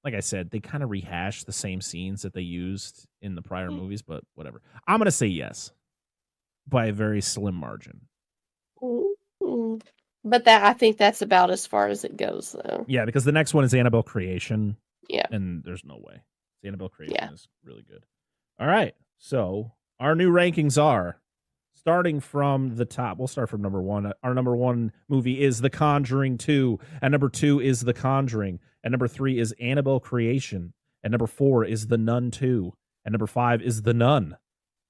like I said, they kind of rehash the same scenes that they used in the prior movies, but whatever. I'm gonna say yes by a very slim margin. But I think that's about as far as it goes, though. Yeah, because the next one is Annabelle Creation. Yeah. And there's no way. The Annabelle Creation is really good. All right. So our new rankings are starting from the top, we'll start from number one. Our number one movie is The Conjuring 2. At number 2 is The Conjuring. At number 3 is Annabelle Creation. At number 4 is The Nun 2. At number 5 is The Nun.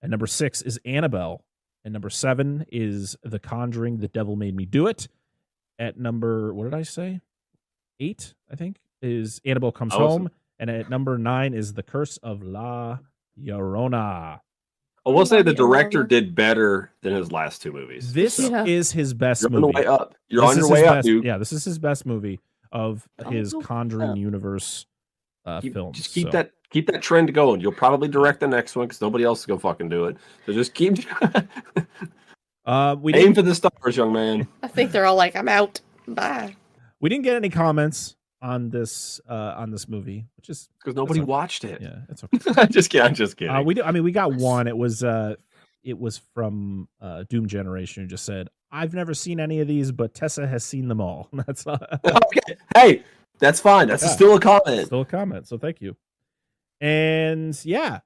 At number 6 is Annabelle. At number 7 is The Conjuring, The Devil Made Me Do It. At number, what did I say? 8, I think, is Annabelle Comes Home. And at number 9 is The Curse of La Llorona. I will say the director did better than his last two movies. This is his best movie. You're on the way up. You're on your way up, dude. Yeah, this is his best movie of his Conjuring Universe films. Just keep that trend going. You'll probably direct the next one because nobody else is gonna fucking do it. So just keep aim for the stars, young man. I think they're all like, I'm out. Bye. We didn't get any comments on this movie, which is because nobody watched it. Yeah, it's okay. I'm just kidding. We got one. It was from Doom Generation, who just said, I've never seen any of these, but Tessa has seen them all. That's okay. Hey, that's fine. That's still a comment. Still a comment. So thank you. And yeah.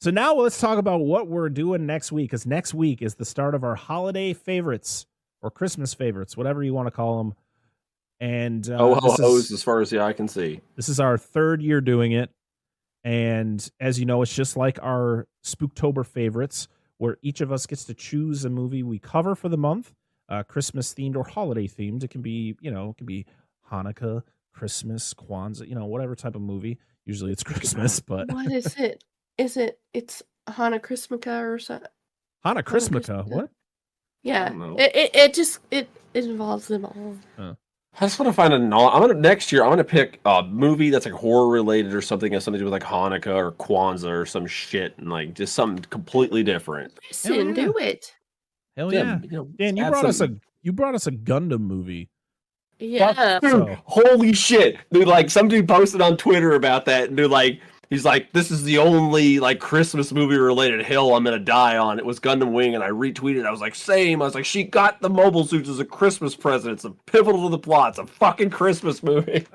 So now let's talk about what we're doing next week, because next week is the start of our holiday favorites or Christmas favorites, whatever you want to call them. And as far as the eye can see. This is our third year doing it. And as you know, it's just like our Spooktober favorites, where each of us gets to choose a movie we cover for the month, Christmas themed or holiday themed. It can be, Hanukkah, Christmas, Kwanzaa, whatever type of movie. Usually it's Christmas, but what is it? It's Hana Christmica or something? Hana Christmica? What? Yeah. It involves them all. I just want to find next year I'm gonna pick a movie that's like horror related or something that has something to do with like Hanukkah or Kwanzaa or some shit, and like just something completely different. Listen, do it. Hell yeah. Dan, you brought us a Gundam movie. Yeah. Holy shit. Dude, like some dude posted on Twitter about that, and dude, like he's like, this is the only like Christmas movie related hill I'm gonna die on. It was Gundam Wing, and I retweeted. I was like, same. I was like, she got the mobile suits as a Christmas present. It's a pivotal to the plot. It's a fucking Christmas movie.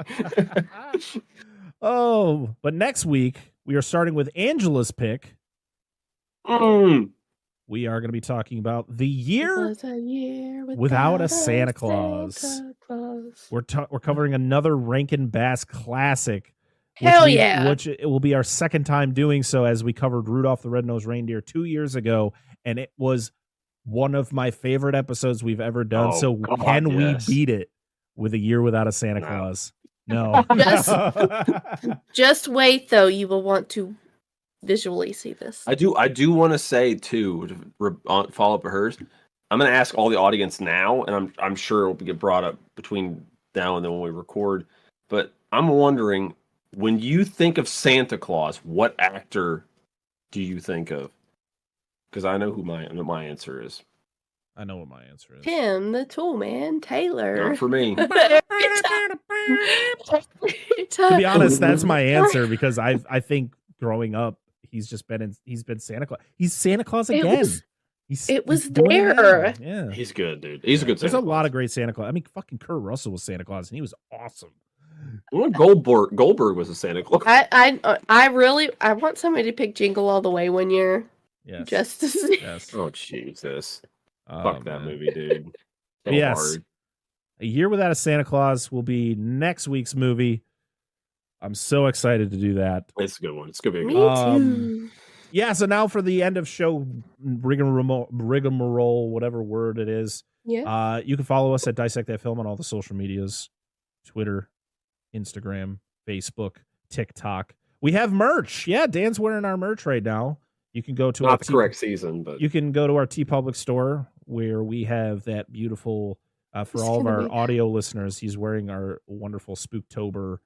But next week we are starting with Angela's pick. We are going to be talking about The Year Without a Santa Claus. We're covering another Rankin Bass classic. Which it will be our second time doing so, as we covered Rudolph the Red-Nosed Reindeer 2 years ago, and it was one of my favorite episodes we've ever done. We beat it with A Year Without a Santa Claus? No. Just wait, though. You will want to visually see this. I do want to say, too, to follow up with hers, I'm going to ask all the audience now, and I'm sure it will get brought up between now and then when we record, but I'm wondering, when you think of Santa Claus, what actor do you think of? Because I know who my answer is. I know what my answer is. Tim, the Tool Man, Taylor. Not for me. To be honest, that's my answer, because I think growing up, he's been Santa Claus. He's Santa Claus again. It was there. Yeah, he's good, dude. He's a good. There's a lot of great Santa Claus. I mean, fucking Kurt Russell was Santa Claus, and he was awesome. Goldberg was a Santa Claus. I want somebody to pick Jingle All the Way one year. Yes. Just to see. Yes. Oh Jesus. Fuck that movie, dude. So yes. hard. A Year Without a Santa Claus will be next week's movie. I'm so excited to do that. It's a good one. It's gonna be a Me good one. too. Yeah, so now for the end of show rigmarole, whatever word it is. Yeah. You can follow us at Dissect That Film on all the social medias. Twitter, Instagram, Facebook, TikTok. We have merch. Yeah, Dan's wearing our merch right now. You can go to not the correct season, but you can go to our TeePublic store, where we have that beautiful for all of our audio listeners. He's wearing our wonderful Spooktober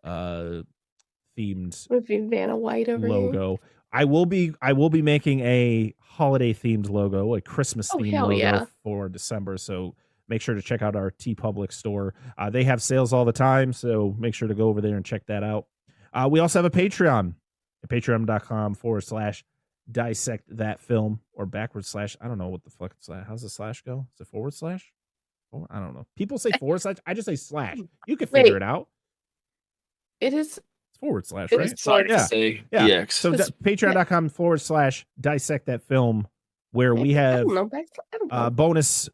themed With Vanna White over logo. here. I will be making a holiday themed logo, a Christmas themed logo for December. So make sure to check out our TeePublic store. They have sales all the time, so make sure to go over there and check that out. We also have a Patreon at patreon.com/dissect that film, or backward slash. I don't know what the fuck it's like. How's the slash go? Is it forward slash? I don't know. People say forward slash. I just say slash. You can figure it out. It is forward slash, right? Sorry to say. Yeah. DX. So patreon.com/dissect that film where we have I don't know. bonus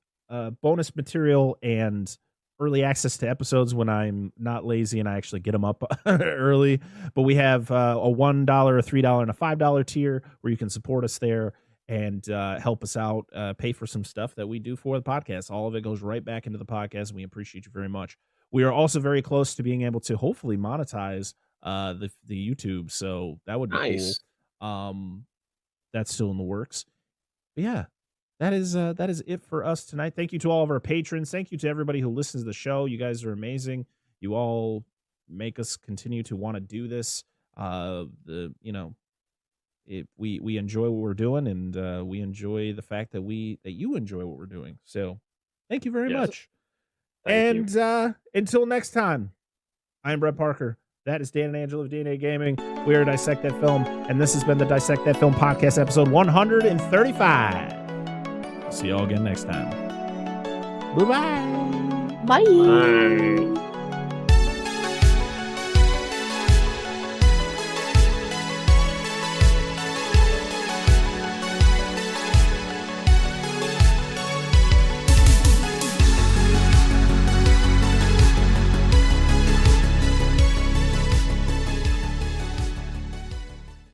material and early access to episodes when I'm not lazy and I actually get them up early. But we have a $1, a $3, and a $5 tier where you can support us there and help us out, pay for some stuff that we do for the podcast. All of it goes right back into the podcast, and we appreciate you very much. We are also very close to being able to hopefully monetize the YouTube, so that would be Nice. cool. That's still in the works. But yeah, that is it for us tonight. Thank you to all of our patrons. Thank you to everybody who listens to the show. You guys are amazing. You all make us continue to want to do this. We enjoy what we're doing, and we enjoy the fact that you enjoy what we're doing. So thank you very much. Thank you. Until next time, I'm Brett Parker. That is Dan and Angela of DNA Gaming. We are Dissect That Film, and this has been the Dissect That Film Podcast, episode 135. See y'all again next time. Bye-bye. Bye. Bye.